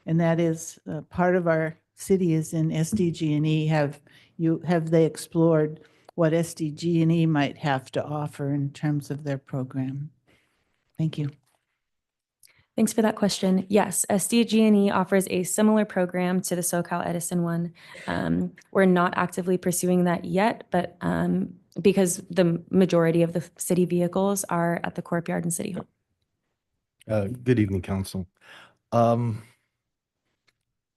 and that is, part of our city is in SDG&E. Have they explored what SDG&E might have to offer in terms of their program? Thank you. Thanks for that question. Yes, SDG&E offers a similar program to the SoCal Edison one. We're not actively pursuing that yet, but because the majority of the city vehicles are at the Courtyard and City Hall. Good evening, council.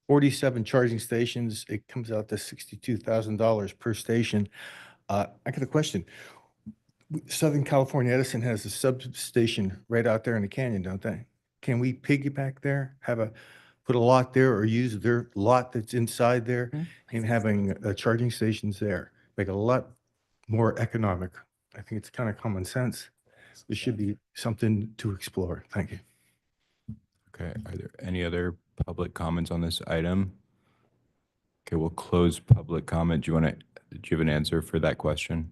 47 charging stations, it comes out to $62,000 per station. I got a question. Southern California Edison has a substation right out there in the canyon, don't they? Can we piggyback there, put a lot there, or use their lot that's inside there and having charging stations there? Make it a lot more economic. I think it's kind of common sense. This should be something to explore. Thank you. Okay, are there any other public comments on this item? Okay, we'll close public comment. Do you have an answer for that question?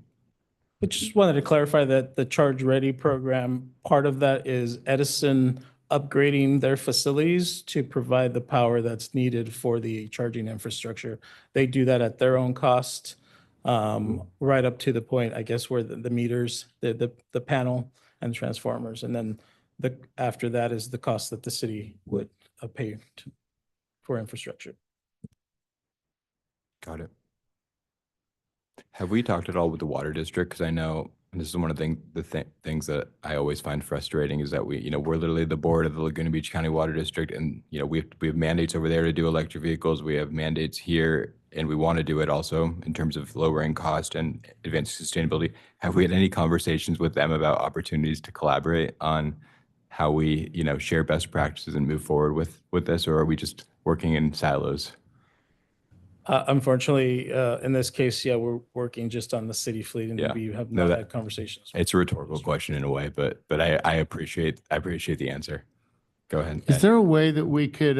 I just wanted to clarify that the Charge Ready program, part of that is Edison upgrading their facilities to provide the power that's needed for the charging infrastructure. They do that at their own cost, right up to the point, I guess, where the meters, the panel and transformers. And then after that is the cost that the city would pay for infrastructure. Got it. Have we talked at all with the water district? Because I know, and this is one of the things that I always find frustrating, is that we're literally the board of the Laguna Beach County Water District, and we have mandates over there to do electric vehicles. We have mandates here, and we want to do it also in terms of lowering cost and advancing sustainability. Have we had any conversations with them about opportunities to collaborate on how we, share best practices and move forward with this, or are we just working in silos? Unfortunately, in this case, yeah, we're working just on the city fleet, and we have not had conversations. It's a rhetorical question in a way, but I appreciate the answer. Go ahead. Is there a way that we could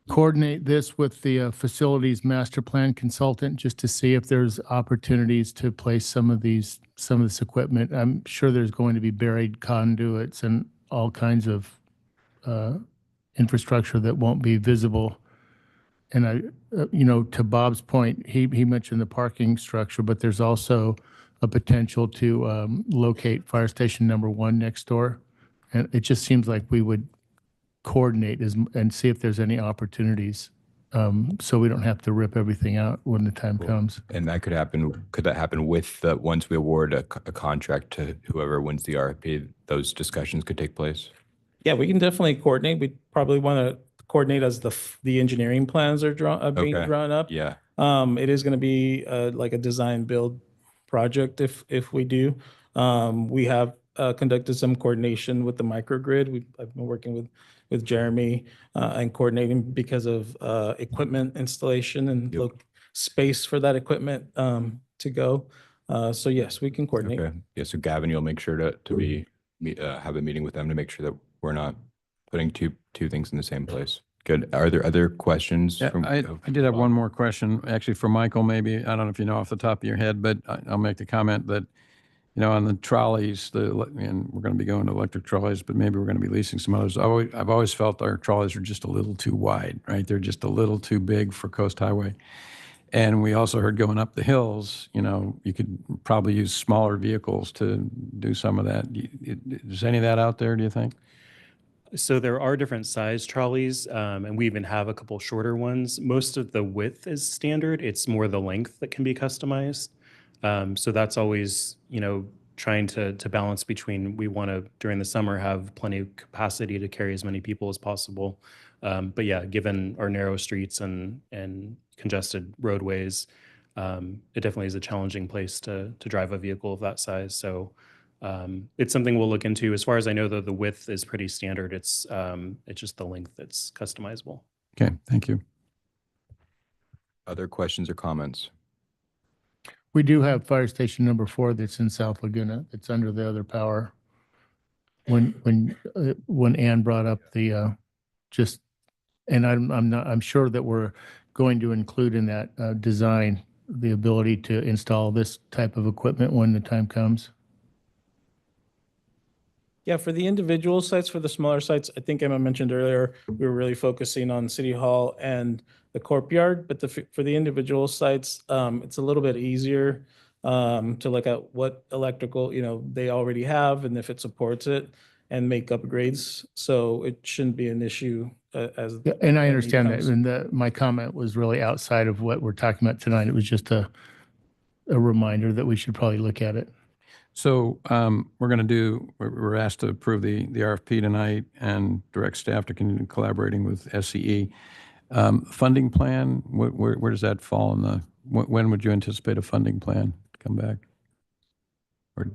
coordinate this with the facilities master plan consultant, just to see if there's opportunities to place some of this equipment? I'm sure there's going to be buried conduits and all kinds of infrastructure that won't be visible. And to Bob's point, he mentioned the parking structure, but there's also a potential to locate fire station number 1 next door. And it just seems like we would coordinate and see if there's any opportunities, so we don't have to rip everything out when the time comes. And that could happen. Could that happen once we award a contract to whoever wins the RFP? Those discussions could take place. Yeah, we can definitely coordinate. We probably want to coordinate as the engineering plans are being drawn up. Yeah. It is going to be like a design build project if we do. We have conducted some coordination with the microgrid. I've been working with Jeremy and coordinating because of equipment installation and space for that equipment to go. So yes, we can coordinate. Okay. Yeah. So Gavin, you'll make sure to have a meeting with them to make sure that we're not putting two things in the same place. Good. Are there other questions? Yeah, from- I did have one more question, actually for Michael, maybe. I don't know if you know off the top of your head, but I'll make the comment that, on the trolleys, and we're going to be going to electric trolleys, but maybe we're going to be leasing some others. I've always felt our trolleys are just a little too wide, right? They're just a little too big for Coast Highway. And we also heard going up the hills, you could probably use smaller vehicles to do some of that. Is any of that out there, do you think? So there are different size trolleys, and we even have a couple shorter ones. Most of the width is standard. It's more the length that can be customized. So that's always, trying to balance between, we want to, during the summer, have plenty of capacity to carry as many people as possible. But yeah, given our narrow streets and congested roadways, it definitely is a challenging place to drive a vehicle of that size. So it's something we'll look into. As far as I know, though, the width is pretty standard. It's just the length that's customizable. Okay, thank you. Other questions or comments? We do have fire station number 4 that's in South Laguna. It's under the other power. When Ann brought up the and I'm sure that we're going to include in that design the ability to install this type of equipment when the time comes. Yeah, for the individual sites, for the smaller sites, I think Emma mentioned earlier, we were really focusing on City Hall and the courtyard, but for the individual sites, it's a little bit easier to look at what electrical, they already have and if it supports it and make upgrades. So it shouldn't be an issue as. Yeah, and I need understand that. comes. And my comment was really outside of what we're talking about tonight. It was just a reminder that we should probably look at it. So we're asked to approve the RFP tonight and direct staff to continue collaborating with SCE. Funding plan, where does that fall in the, when would you anticipate a funding plan to come back? Or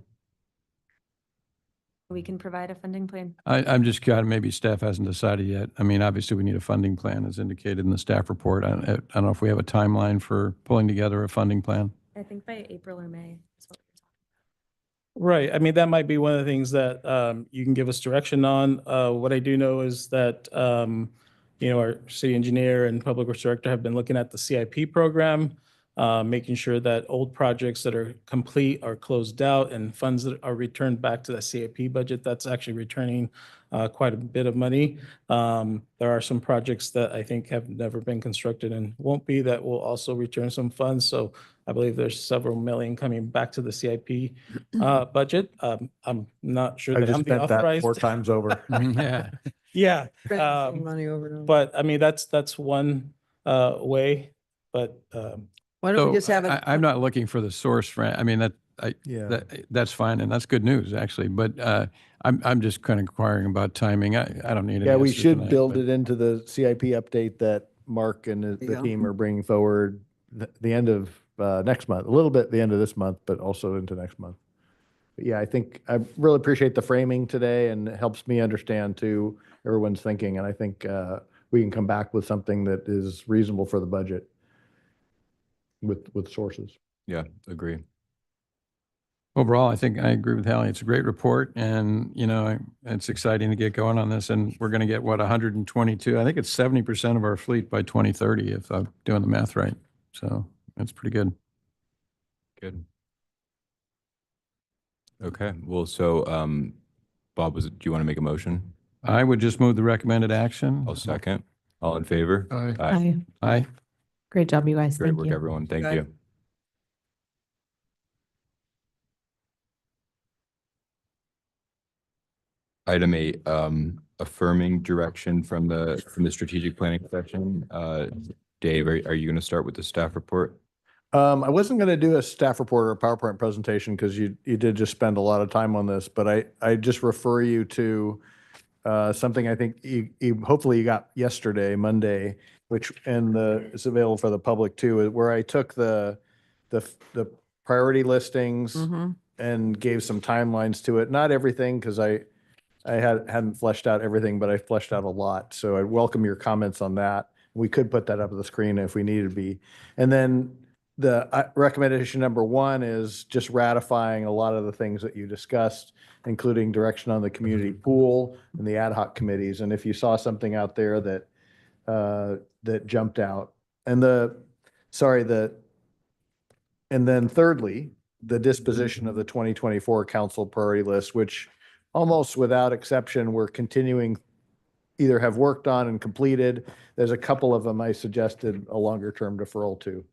We can provide a funding plan. I'm just kind of, maybe staff hasn't decided yet. I mean, obviously we need a funding plan as indicated in the staff report. I don't know if we have a timeline for pulling together a funding plan. I think by April or May. Is what Right. I mean, that might be one of the things that you can give us direction on. What I do know is that, our city engineer and public works director have been looking at the CIP program, making sure that old projects that are complete are closed out and funds that are returned back to the CIP budget. That's actually returning quite a bit of money. There are some projects that I think have never been constructed and won't be that will also return some funds. So I believe there's several million coming back to the CIP budget. I'm not sure I that just I'm the spent that authorized. 4 times over. Yeah. Yeah. Money over and over. But I mean, that's one way, but Why don't we just have I'm not looking for the source for, I mean, that's fine, and that's good news, actually, but I'm just kind of inquiring about timing. I don't need it. Yeah, we should build it into the CIP update that Mark and the go. team are bringing forward the end of next month, a little bit the end of this month, but also into next month. But yeah, I really appreciate the framing today, and it helps me understand too everyone's thinking. And I think we can come back with something that is reasonable for the budget with sources. Yeah, agree. Overall, I think I agree with Hallie. It's a great report, and, it's exciting to get going on this, and we're going to get, 122? I think it's 70% of our fleet by 2030, if I'm doing the math right. So that's pretty good. Good. Okay, well, so, Bob, do you want to make a motion? I would just move the recommended action. I'll second. All in favor? Aye. Aye. Aye. Great job, you guys. Great Thank work, you. everyone. Thank Aye. you. Item 8, affirming direction from the strategic planning section. Dave, are you going to start with the staff report? I wasn't going to do a staff report or a PowerPoint presentation because you did just spend a lot of time on this, but I just refer you to something I think hopefully you got yesterday, Monday, which is available for the public too, where I took the priority listings and gave some timelines to it. Not everything, because I hadn't fleshed out everything, but I fleshed out a lot. So I welcome your comments on that. We could put that up on the screen if we needed to be. And then recommendation number one is just ratifying a lot of the things that you discussed, including direction on the community pool and the ad hoc committees. And if you saw something out there that, that jumped out. And and then thirdly, the disposition of the 2024 council priority list, which almost without exception, we're continuing, either have worked on and completed. There's a couple of them I suggested a longer term deferral to.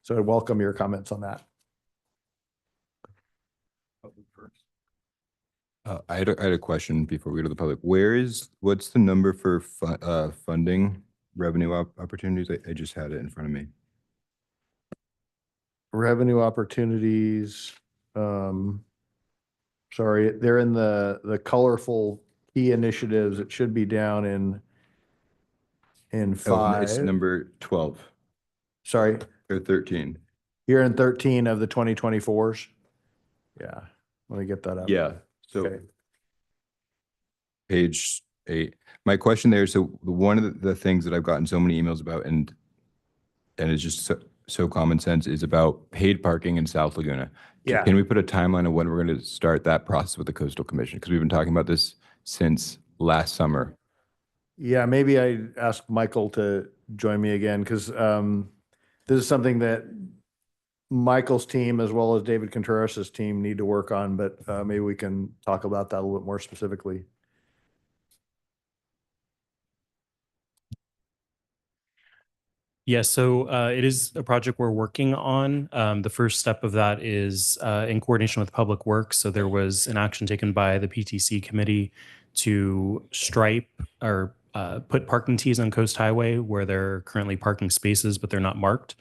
So I welcome your comments on that. I had a question before we go to the public. What's the number for funding revenue opportunities? I just had it in front of me. Revenue opportunities, sorry, they're in the colorful key initiatives. It should be down in Oh, it's 5. number 12 Sorry, or 13. you're in 13 of the 2024s. Yeah, let me get that up. Yeah. So Okay. page 8. My question there, so one of the things that I've gotten so many emails about and it's just so common sense is about paid parking in South Laguna. Yeah. Can we put a timeline of when we're going to start that process with the Coastal Commission? Because we've been talking about this since last summer. Yeah, maybe I ask Michael to join me again, because this is something that Michael's team as well as David Contreras' team need to work on, but maybe we can talk about that a little bit more specifically. Yeah, so it is a project we're working on. The first step of that is in coordination with Public Works. So there was an action taken by the PTC committee to stripe or put parking tees on Coast Highway where there are currently parking spaces, but they're not marked.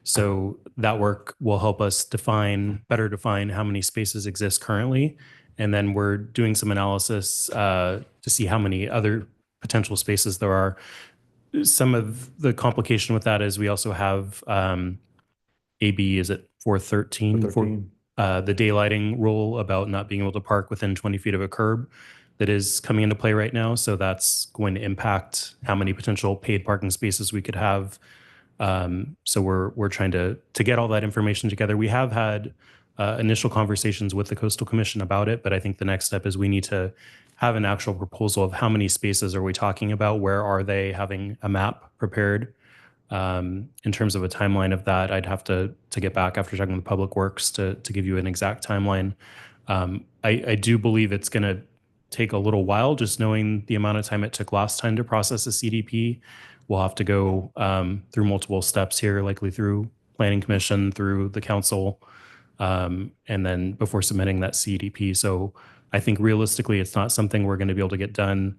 So that work will help us better define how many spaces exist currently. And then we're doing some analysis to see how many other potential spaces there are. Some of the complication with that is we also have AB, is it 413? 413. The daylighting rule about not being able to park within 20 feet of a curb that is coming into play right now. So that's going to impact how many potential paid parking spaces we could have. So we're trying to get all that information together. We have had initial conversations with the Coastal Commission about it, but I think the next step is we need to have an actual proposal of how many spaces are we talking about? Where are they? Having a map prepared. In terms of a timeline of that, I'd have to get back after talking with Public Works to give you an exact timeline. I do believe it's going to take a little while, just knowing the amount of time it took last time to process a CDP. We'll have to go through multiple steps here, likely through Planning Commission, through the council, and then before submitting that CDP. So I think realistically, it's not something we're going to be able to get done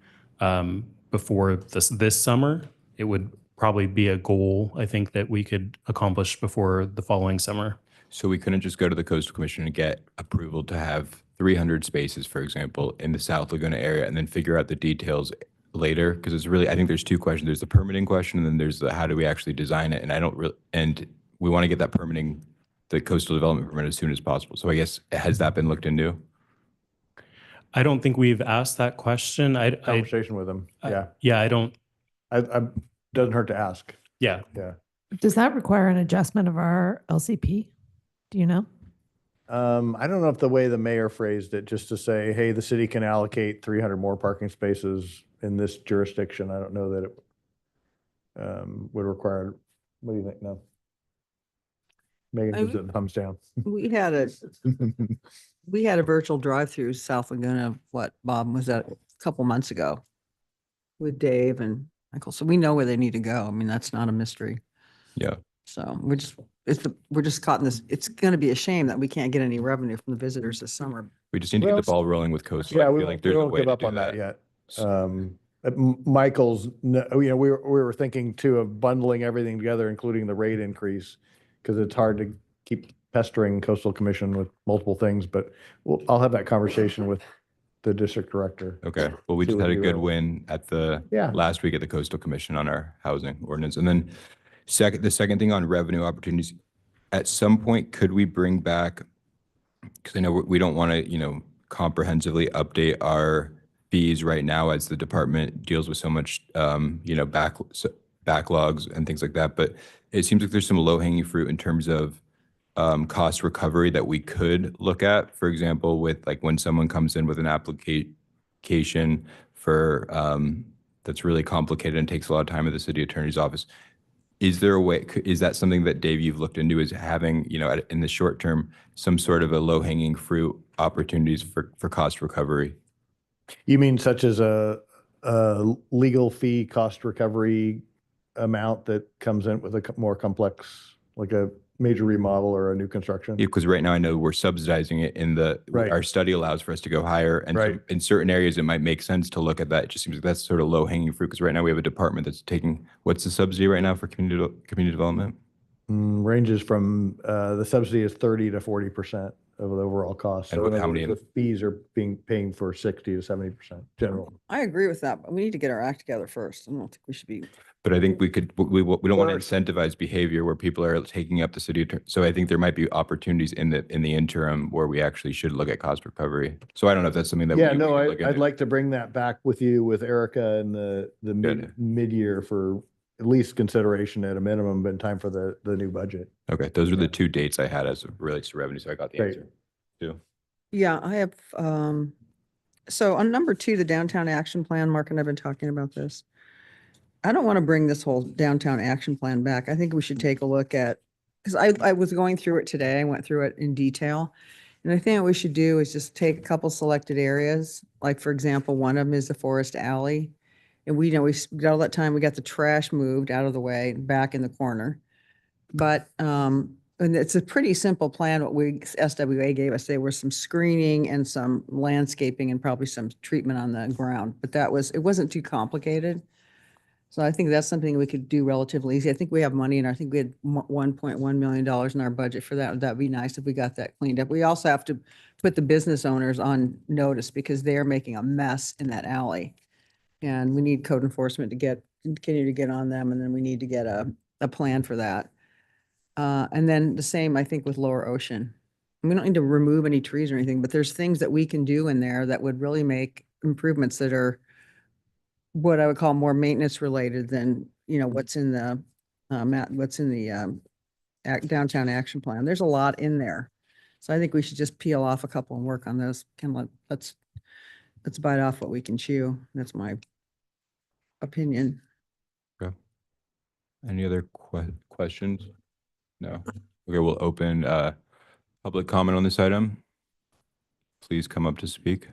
before this summer. It would probably be a goal, I think, that we could accomplish before the following summer. So we couldn't just go to the Coastal Commission and get approval to have 300 spaces, for example, in the South Laguna area and then figure out the details later? Because it's really, I think there's two questions. There's the permitting question and then there's the how do we actually design it? And we want to get that permitting, the coastal development permit as soon as possible. So I guess, has that been looked into? I don't think we've asked that question. Conversation with them. Yeah. Yeah, I don't. Doesn't hurt to ask. Yeah. Yeah. Does that require an adjustment of our LCP? Do you know? I don't know if the way the mayor phrased it, just to say, hey, the city can allocate 300 more parking spaces in this jurisdiction. I don't know that it would require, what do you think? No. Megan gives it a thumbs down. We had a virtual drive-through South Laguna, what, Bob, was that a couple months ago with Dave and Michael. So we know where they need to go. I mean, that's not a mystery. Yeah. So we're just caught in this. It's going to be a shame that we can't get any revenue from the visitors this summer. We just need to get the ball rolling with coastal. Yeah, I we feel like there's a won't way give to up do on that that yet. Michael's, we were thinking too of bundling everything together, including the rate increase, because it's hard to keep pestering Coastal Commission with multiple things, but I'll have that conversation with the district director. Okay. Well, we See just what had a we good do. win at the Yeah. last week at the Coastal Commission on our housing ordinance. And then the second thing on revenue opportunities, at some point, could we bring back, because I know we don't want to, comprehensively update our fees right now as the department deals with so much, backlogs and things like that. But it seems like there's some low hanging fruit in terms of cost recovery that we could look at. For example, with like when someone comes in with an application for that's really complicated and takes a lot of time at the city attorney's office. Is there a way, is that something that Dave, you've looked into, is having, in the short term, some sort of a low hanging fruit opportunities for cost recovery? You mean such as a legal fee cost recovery amount that comes in with a more complex, like a major remodel or a new construction? Because right now I know we're subsidizing it Right. our study allows for us to go higher. And so Right. in certain areas, it might make sense to look at that. It just seems like that's sort of low hanging fruit because right now we have a department that's taking, what's the subsidy right now for community development? Ranges from, the subsidy is 30 to 40% of the overall cost. And So in how other many- words, the fees are paying for 60 to 70% general. I agree with that, but we need to get our act together first. I don't think we should be. But I think we don't want to incentivize behavior where people are taking up the city attorney. So I think there might be opportunities in the interim where we actually should look at cost recovery. So I don't know if that's something that Yeah, we no, could look I'd into. like to bring that back with you with Erica and the mid-year for at least consideration at a minimum, but in time for the new budget. Okay, those are the two dates I had as it relates to revenue. So I got the Great. answer too. Yeah, I have, so on number 2, the downtown action plan, Mark and I've been talking about this. I don't want to bring this whole downtown action plan back. I think we should take a look at, because I was going through it today. I went through it in detail. And I think what we should do is just take a couple selected areas. Like, for example, one of them is the Forest Alley. And we got all that time, we got the trash moved out of the way, back in the corner. But, and it's a pretty simple plan, what SWA gave us. There was some screening and some landscaping and probably some treatment on the ground. But it wasn't too complicated. So I think that's something we could do relatively easy. I think we have money and I think we had $1.1 million in our budget for that. That'd be nice if we got that cleaned up. We also have to put the business owners on notice because they're making a mess in that alley. And we need code enforcement to continue to get on them. And then we need to get a plan for that. And then the same, I think, with Lower Ocean. We don't need to remove any trees or anything, but there's things that we can do in there that would really make improvements that are what I would call more maintenance related than, what's in the downtown action plan. There's a lot in there. So I think we should just peel off a couple and work on those. Let's bite off what we can chew. That's my opinion. Okay. Any other questions? No. Okay, we'll open public comment on this item. Please come up to speak.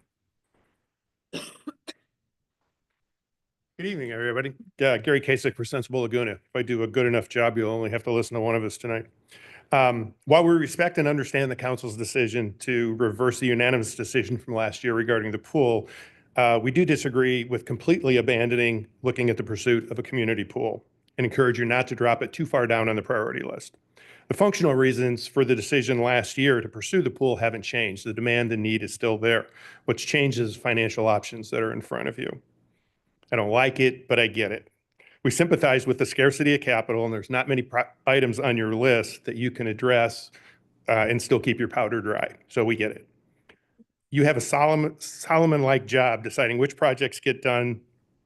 Good evening, everybody. Gary Kasich for Sensible Laguna. If I do a good enough job, you'll only have to listen to one of us tonight. While we respect and understand the council's decision to reverse the unanimous decision from last year regarding the pool, we do disagree with completely abandoning looking at the pursuit of a community pool and encourage you not to drop it too far down on the priority list. The functional reasons for the decision last year to pursue the pool haven't changed. The demand and need is still there. What's changed is financial options that are in front of you. I don't like it, but I get it. We sympathize with the scarcity of capital, and there's not many items on your list that you can address and still keep your powder dry. So we get it. You have a Solomon-like job deciding which projects get done,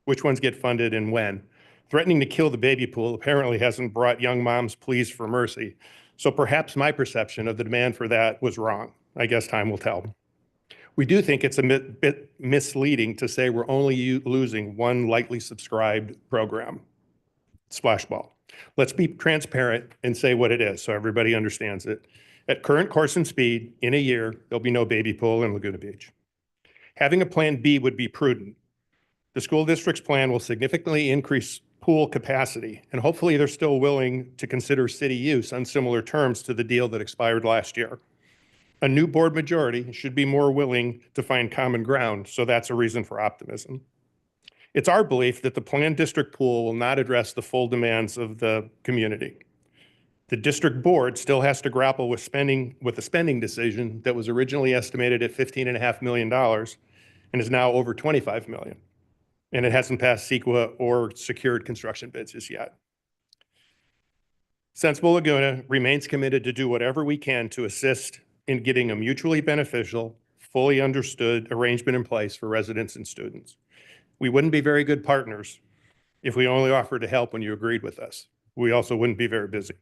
which ones get funded, and when. Threatening to kill the baby pool apparently hasn't brought young moms pleas for mercy. So perhaps my perception of the demand for that was wrong. I guess time will tell. We do think it's a bit misleading to say we're only losing one lightly subscribed program, Splash Ball. Let's be transparent and say what it is so everybody understands it. At current course and speed, in a year, there'll be no baby pool in Laguna Beach. Having a plan B would be prudent. The school district's plan will significantly increase pool capacity, and hopefully they're still willing to consider city use on similar terms to the deal that expired last year. A new board majority should be more willing to find common ground, so that's a reason for optimism. It's our belief that the planned district pool will not address the full demands of the community. The district board still has to grapple with a spending decision that was originally estimated at $15.5 million and is now over $25 million. And it hasn't passed CEQA or secured construction bids just yet. Sensible Laguna remains committed to do whatever we can to assist in getting a mutually beneficial, fully understood arrangement in place for residents and students. We wouldn't be very good partners if we only offered to help when you agreed with us. We also wouldn't be very busy.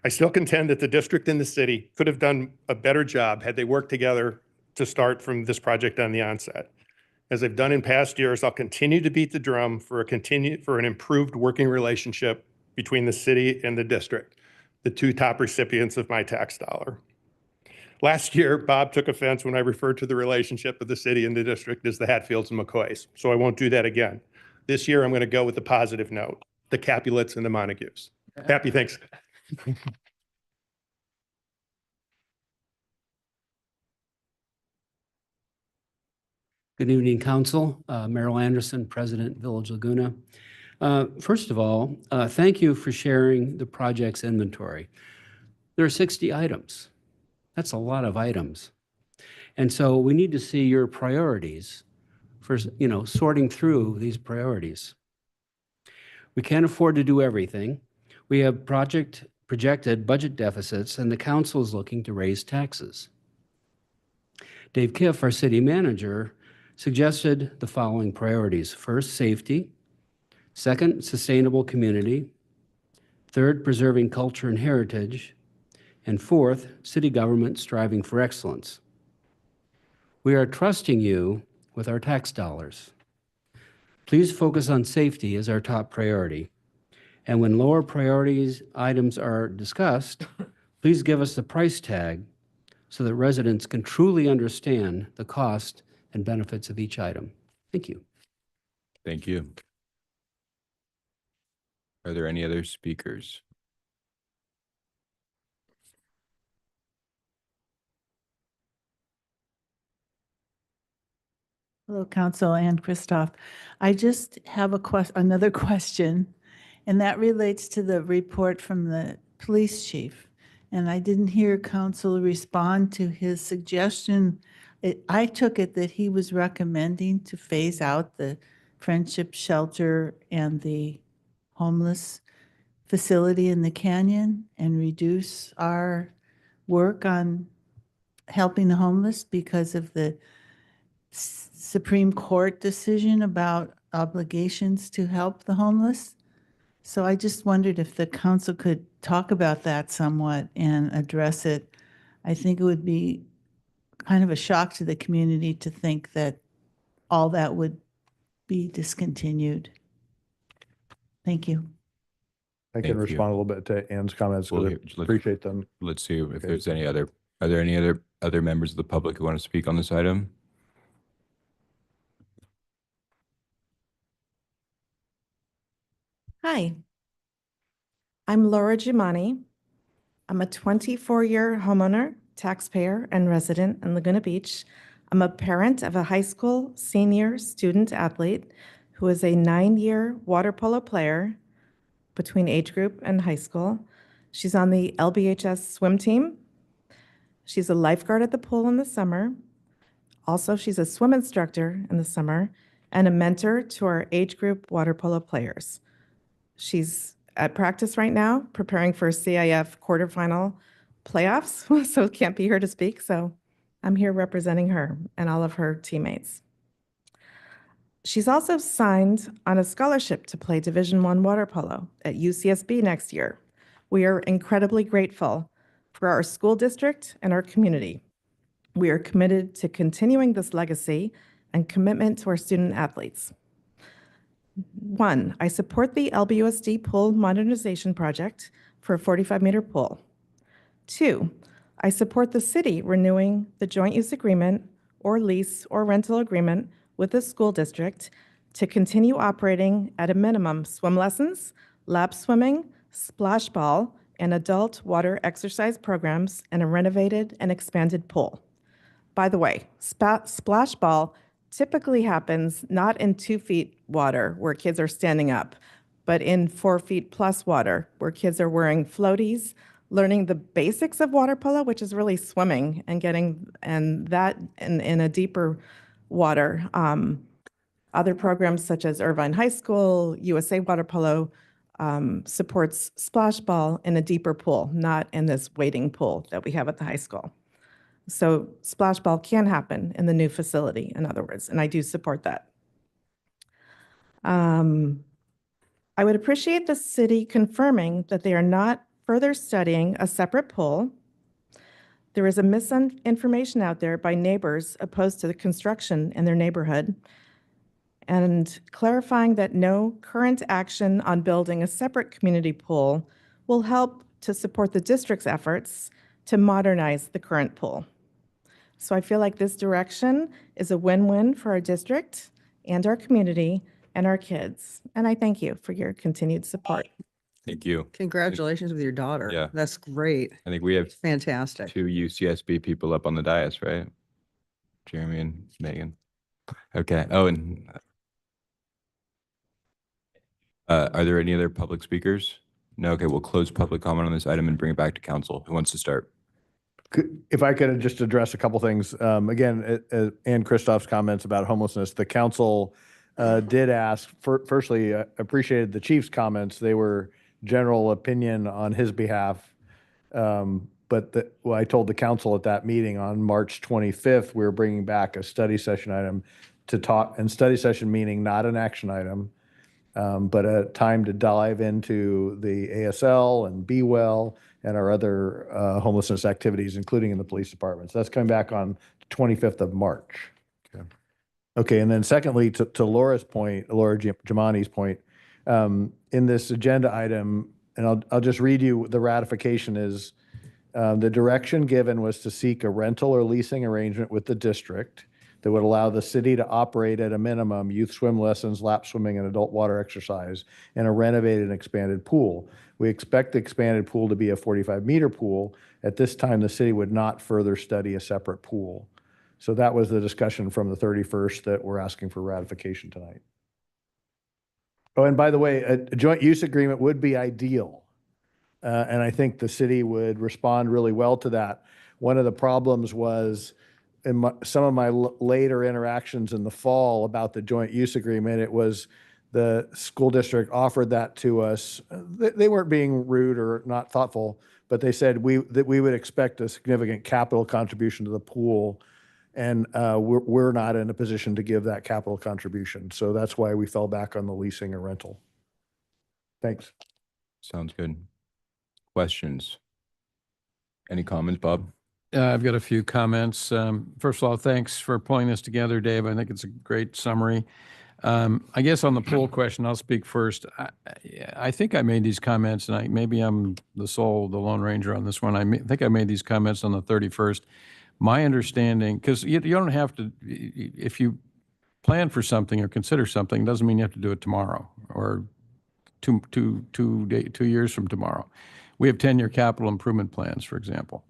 I still contend that the district and the city could have done a better job had they worked together to start from this project on the onset. As I've done in past years, I'll continue to beat the drum for an improved working relationship between the city and the district, the two top recipients of my tax dollar. Last year, Bob took offense when I referred to the relationship of the city and the district as the Hatfields and McCoys, so I won't do that again. This year, I'm going to go with the positive note, the Capulets and the Montagues. Happy Thanksgiving. Good evening, Council. Merrill Anderson, President, Village Laguna. First of all, thank you for sharing the project's inventory. There are 60 items. That's a lot of items. And so we need to see your priorities for, sorting through these priorities. We can't afford to do everything. We have projected budget deficits, and the council is looking to raise taxes. Dave Kiff, our city manager, suggested the following priorities. First, safety. Second, sustainable community. Third, preserving culture and heritage. And fourth, city government striving for excellence. We are trusting you with our tax dollars. Please focus on safety as our top priority. And when lower priorities items are discussed, please give us the price tag so that residents can truly understand the cost and benefits of each item. Thank you. Thank you. Are there any other speakers? Hello, Council and Christoph. I just have another question, and that relates to the report from the police chief. And I didn't hear Council respond to his suggestion. I took it that he was recommending to phase out the Friendship Shelter and the homeless facility in the canyon and reduce our work on helping the homeless because of the Supreme Court decision about obligations to help the homeless. So I just wondered if the council could talk about that somewhat and address it. I think it would be kind of a shock to the community to think that all that would be discontinued. Thank you. I Thank can you. respond a little bit to Ann's comments Well, because I appreciate them. Let's see if Okay. there's any other, are there any other members of the public who want to speak on this item? Hi, I'm Laura Giummani. I'm a 24-year homeowner, taxpayer, and resident in Laguna Beach. I'm a parent of a high school senior student athlete who is a 9-year water polo player between age group and high school. She's on the LBHS swim team. She's a lifeguard at the pool in the summer. Also, she's a swim instructor in the summer and a mentor to our age group water polo players. She's at practice right now, preparing for CIF quarterfinal playoffs, so can't be here to speak. So I'm here representing her and all of her teammates. She's also signed on a scholarship to play Division I water polo at UCSB next year. We are incredibly grateful for our school district and our community. We are committed to continuing this legacy and commitment to our student athletes. 1, I support the LBUSD pool modernization project for a 45-meter pool. 2, I support the city renewing the joint use agreement or lease or rental agreement with the school district to continue operating at a minimum swim lessons, lap swimming, splash ball, and adult water exercise programs in a renovated and expanded pool. By the way, splash ball typically happens not in 2 feet water where kids are standing up, but in 4 feet plus water where kids are wearing floaties, learning the basics of water polo, which is really swimming and getting that in a deeper water. Other programs such as Irvine High School, USA Water Polo supports splash ball in a deeper pool, not in this wading pool that we have at the high school. So splash ball can happen in the new facility, in other words, and I do support that. I would appreciate the city confirming that they are not further studying a separate pool. There is a misinformation out there by neighbors opposed to the construction in their neighborhood, and clarifying that no current action on building a separate community pool will help to support the district's efforts to modernize the current pool. So I feel like this direction is a win-win for our district and our community and our kids. And I thank you for your continued support. Thank you. Congratulations with your daughter. Yeah. That's great. I think we have Fantastic. 2 UCSB people up on the dais, right? Jeremy and Megan. Okay. Oh, and are there any other public speakers? No. Okay, we'll close public comment on this item and bring it back to council. Who wants to start? If I could just address a couple things. Again, Ann Christoph's comments about homelessness, the council did ask, firstly, appreciated the chief's comments. They were general opinion on his behalf. But I told the council at that meeting on March 25th, we were bringing back a study session item to talk, and study session meaning not an action item, but a time to dive into the ASL and Be Well and our other homelessness activities, including in the police department. So that's coming back on 25th of March. Okay, and then secondly, to Laura's point, Laura Giamani's point, in this agenda item, and I'll just read you the ratification is, the direction given was to seek a rental or leasing arrangement with the district that would allow the city to operate at a minimum youth swim lessons, lap swimming, and adult water exercise in a renovated and expanded pool. We expect the expanded pool to be a 45-meter pool. At this time, the city would not further study a separate pool. So that was the discussion from the 31st that we're asking for ratification tonight. Oh, and by the way, a joint use agreement would be ideal. And I think the city would respond really well to that. One of the problems was in some of my later interactions in the fall about the joint use agreement, it was the school district offered that to us. They weren't being rude or not thoughtful, but they said that we would expect a significant capital contribution to the pool. And we're not in a position to give that capital contribution. So that's why we fell back on the leasing or rental. Thanks. Sounds good. Questions? Any comments, Bob? I've got a few comments. First of all, thanks for pulling this together, Dave. I think it's a great summary. I guess on the poll question, I'll speak first. I think I made these comments, and maybe I'm the Lone Ranger on this one. I think I made these comments on the 31st. My understanding, because you don't have to, if you plan for something or consider something, doesn't mean you have to do it tomorrow or two years from tomorrow. We have 10-year capital improvement plans, for example.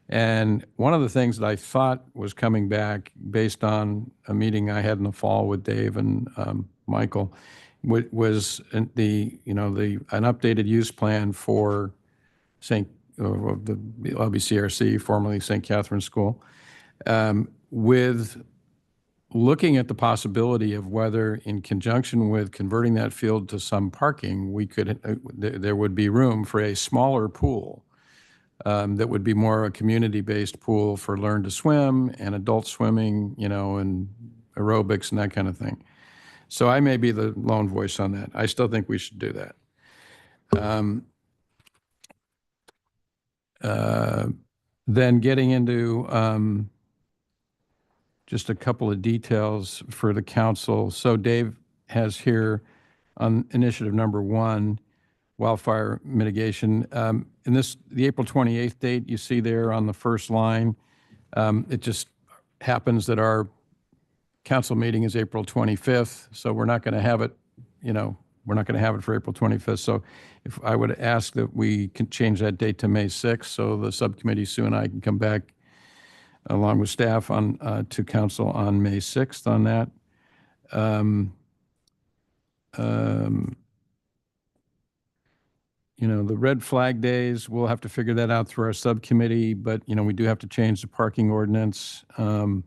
And one of the things that I thought was coming back based on a meeting I had in the fall with Dave and Michael was an updated use plan for the LBCRC, formerly St. Catherine's School, with looking at the possibility of whether in conjunction with converting that field to some parking, there would be room for a smaller pool that would be more a community-based pool for learn to swim and adult swimming, and aerobics and that kind of thing. So I may be the lone voice on that. I still think we should do that. Then getting into just a couple of details for the council. So Dave has here on initiative number 1, wildfire mitigation. In the April 28th date you see there on the first line, it just happens that our council meeting is April 25th, so we're not going to have it, we're not going to have it for April 25th. So if I would ask that we can change that date to May 6th, so the subcommittee, Sue and I, can come back along with staff to council on May 6th on that. The red flag days, we'll have to figure that out through our subcommittee, but, we do have to change the parking ordinance. So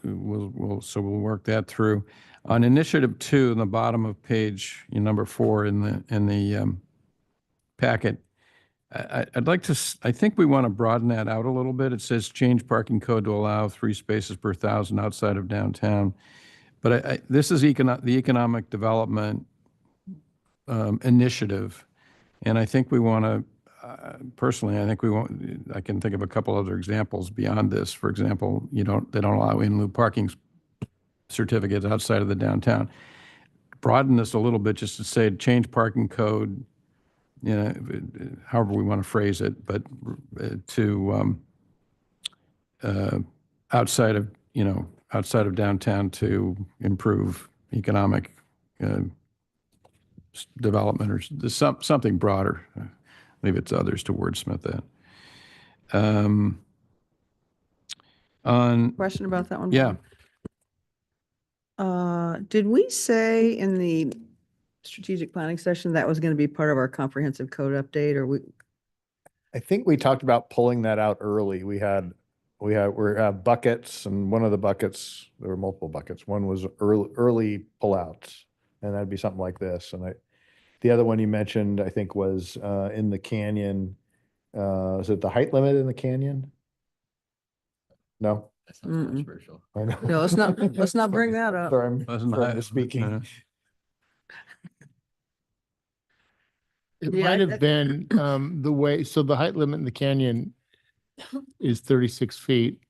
we'll work that through. On initiative 2, in the bottom of page number 4 in the packet, I'd like to, I think we want to broaden that out a little bit. It says change parking code to allow 3 spaces per 1,000 outside of downtown. But this is the economic development initiative. And I think we want to, personally, I can think of a couple other examples beyond this. For example, they don't allow in lieu parking certificates outside of the downtown. Broaden this a little bit just to say change parking code, however we want to phrase it, but to outside of downtown to improve economic development or something broader. Leave it to others to wordsmith that. Question about that one? Yeah. Did we say in the strategic planning session that was going to be part of our comprehensive code update, or I think we talked about pulling that out early. We have buckets, and one of the buckets, there were multiple buckets. One was early pullouts, and that'd be something like this. And the other one you mentioned, I think, was in the canyon. Is it the height limit in the canyon? No? That sounds controversial. I know. no, let's not bring that up. Sorry, I'm Wasn't sorry, high- I'm speaking. It Yeah, might have been the way, so the height limit in the canyon is 36 feet.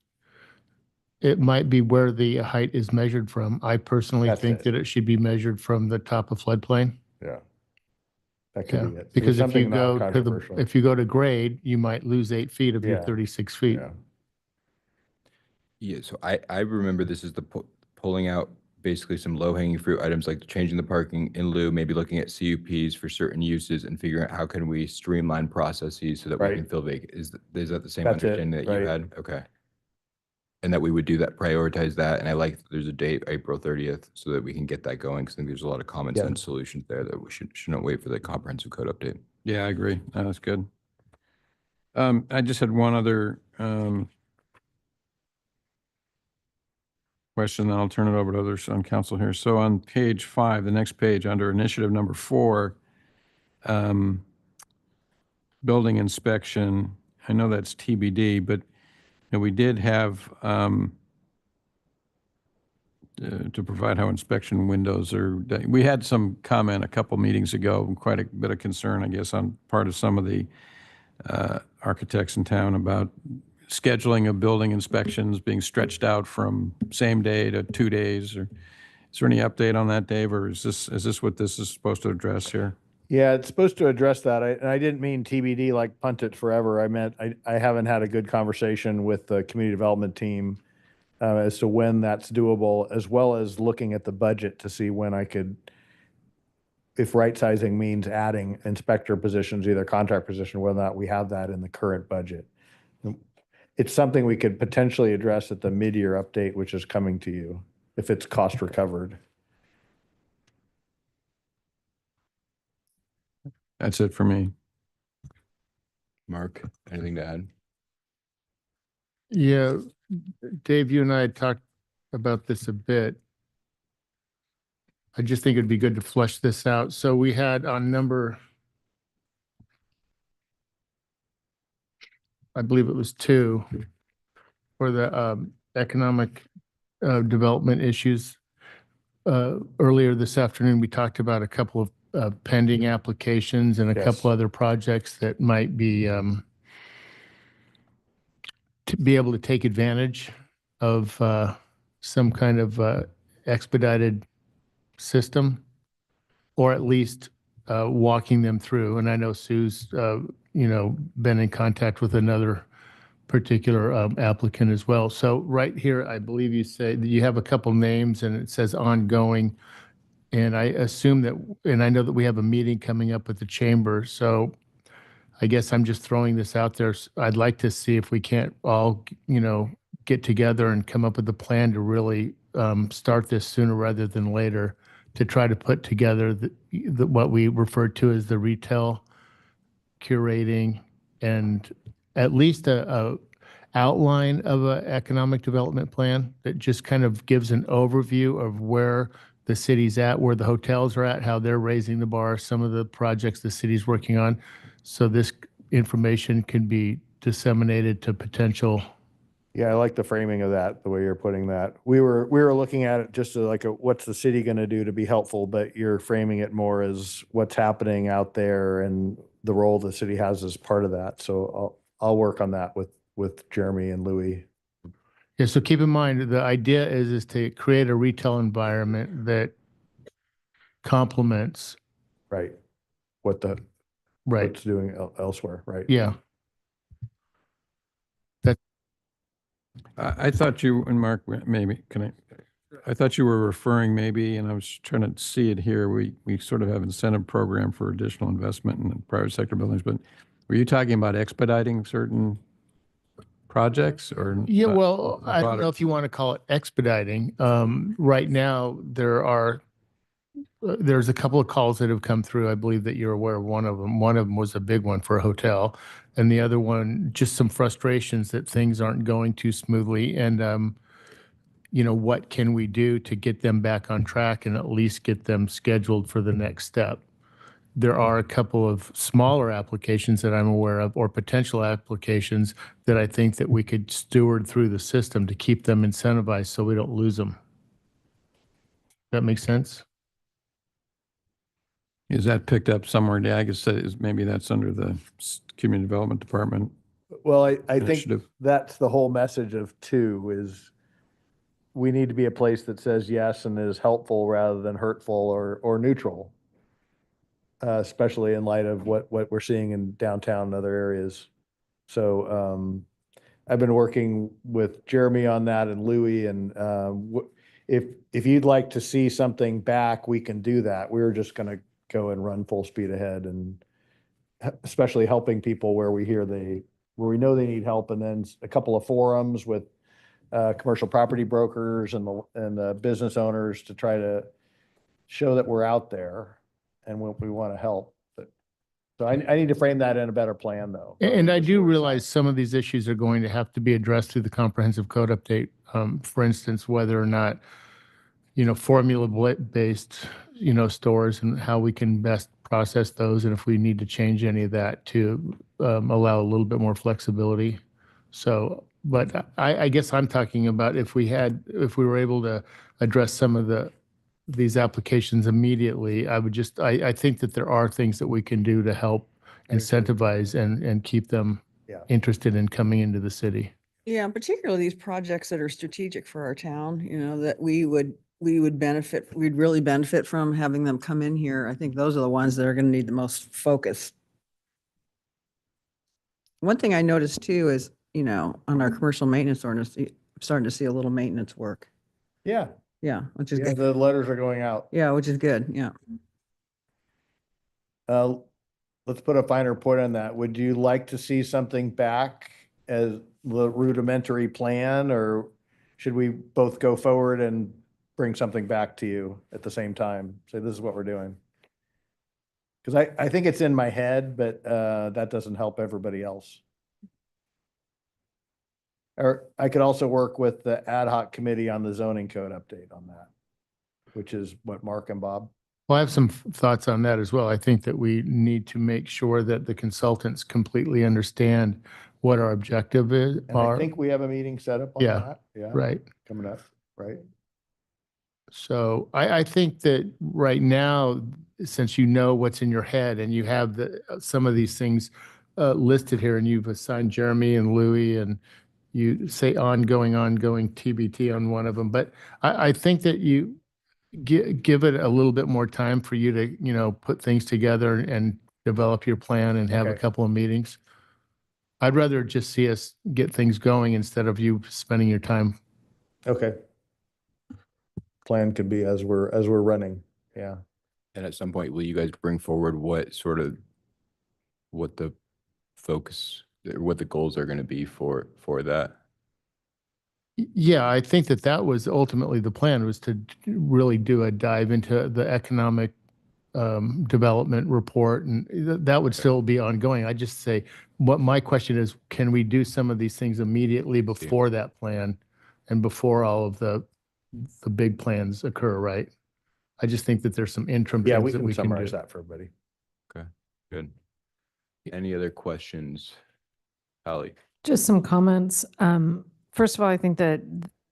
It might be where the height is measured from. I personally That's think it. that it should be measured from the top of floodplain. Yeah. That Yeah, could be it. because if you Something go to non-controversial. if you go to grade, you might lose 8 feet of your Yeah. 36 feet. Yeah. Yeah, so I remember this is the pulling out basically some low-hanging fruit items like changing the parking in lieu, maybe looking at CUPs for certain uses and figuring out how can we streamline processes so that we Right. can fill vacant. Is that the same That's it, understanding that you right. had? Okay. And that we would do that, prioritize that. And I like that there's a date, April 30th, so that we can get that going. Because I think there's a lot of common Yeah. sense solutions there that we shouldn't wait for the comprehensive code update. Yeah, I agree. That's good. I just had one other question, then I'll turn it over to others on council here. So on page 5, the next page, under initiative number 4, building inspection, I know that's TBD, but we did have to provide how inspection windows are, we had some comment a couple meetings ago, quite a bit of concern, I guess, on part of some of the architects in town about scheduling of building inspections being stretched out from same day to 2 days. Or is there any update on that, Dave, or is this what this is supposed to address here? Yeah, it's supposed to address that. And I didn't mean TBD like punt it forever. I meant I haven't had a good conversation with the community development team as to when that's doable, as well as looking at the budget to see when I could, if right sizing means adding inspector positions, either contract position, whether or not we have that in the current budget. It's something we could potentially address at the mid-year update, which is coming to you, if it's cost recovered. That's it for me. Mark, anything to add? Yeah, Dave, you and I had talked about this a bit. I just think it'd be good to flush this out. So we had on number, I believe it was 2, for the economic development issues. Earlier this afternoon, we talked about a couple of pending applications and a Yes. couple other projects that might be to be able to take advantage of some kind of expedited system, or at least walking them through. And I know Sue's, been in contact with another particular applicant as well. So right here, I believe you say that you have a couple names and it says ongoing. And I assume that, and I know that we have a meeting coming up with the chamber. So I guess I'm just throwing this out there. I'd like to see if we can't all, get together and come up with a plan to really start this sooner rather than later, to try to put together what we refer to as the retail curating, and at least a outline of an economic development plan that just kind of gives an overview of where the city's at, where the hotels are at, how they're raising the bar, some of the projects the city's working on. So this information can be disseminated to potential Yeah, I like the framing of that, the way you're putting that. We were looking at it just like what's the city going to do to be helpful, but you're framing it more as what's happening out there and the role the city has as part of that. So I'll work on that with Jeremy and Louis. Yeah, so keep in mind, the idea is to create a retail environment that complements, Right. right, What's doing elsewhere, right? yeah. I thought you, and Mark, maybe, I thought you were referring maybe, and I was trying to see it here, we sort of have incentive program for additional investment in private sector buildings, but were you talking about expediting certain projects or? Yeah, well, I don't know product? if you want to call it expediting. Right now, there's a couple of calls that have come through. I believe that you're aware of one of them. One of them was a big one for a hotel, and the other one, just some frustrations that things aren't going too smoothly. And, what can we do to get them back on track and at least get them scheduled for the next step? There are a couple of smaller applications that I'm aware of, or potential applications that I think that we could steward through the system to keep them incentivized so we don't lose them. That makes sense? Is that picked up somewhere? Yeah, I guess maybe that's under the Community Development Department. Well, I think Initiative. that's the whole message of two is we need to be a place that says yes and is helpful rather than hurtful or neutral. Especially in light of what we're seeing in downtown and other areas. So I've been working with Jeremy on that and Louis, and if you'd like to see something back, we can do that. We're just going to go and run full speed ahead, and especially helping people where we know they need help, and then a couple of forums with commercial property brokers and the business owners to try to show that we're out there and we want to help. So I need to frame that in a better plan, though. And I do realize some of these issues are going to have to be addressed through the comprehensive code update. For instance, whether or not, formula-based, stores and how we can best process those, and if we need to change any of that to allow a little bit more flexibility. So, but I guess I'm talking about if we were able to address some of these applications immediately, I think that there are things that we can do to help incentivize and keep them interested in coming into the city. Yeah, and particularly these projects that are strategic for our town, that we would benefit, we'd really benefit from having them come in here. I think those are the ones that are going to need the most focus. One thing I noticed too is, on our commercial maintenance ordinance, I'm starting to see a little maintenance work. Yeah. Yeah, which is Yeah, good. the letters are going out. Yeah, which is good. Yeah. Let's put a finer point on that. Would you like to see something back as the rudimentary plan, or should we both go forward and bring something back to you at the same time? Say, this is what we're doing. Because I think it's in my head, but that doesn't help everybody else. Or I could also work with the ad hoc committee on the zoning code update on that, which is what, Mark and Bob? Well, I have some thoughts on that as well. I think that we need to make sure that the consultants completely understand what our objective is. And I think we have a meeting set up on Yeah, that. Yeah. right. Coming up, right? So I think that right now, since you know what's in your head and you have some of these things listed here, and you've assigned Jeremy and Louis, and you say ongoing TBT on one of them, but I think that you give it a little bit more time for you to, put things together and develop your plan and have a Okay. couple of meetings. I'd rather just see us get things going instead of you spending your time. Okay. Plan could be as we're running. Yeah. And at some point, will you guys bring forward what the focus, or what the goals are going to be for that? Yeah, I think that was ultimately the plan, was to really do a dive into the economic development report, and that would still be ongoing. I just say, what my question is, can we do some of these things immediately before that plan and before all of the big plans occur, right? I just think that there's some interim Yeah, things we that can we can summarize do. that for everybody. Okay, good. Any other questions? Holly? Just some comments. First of all, I think that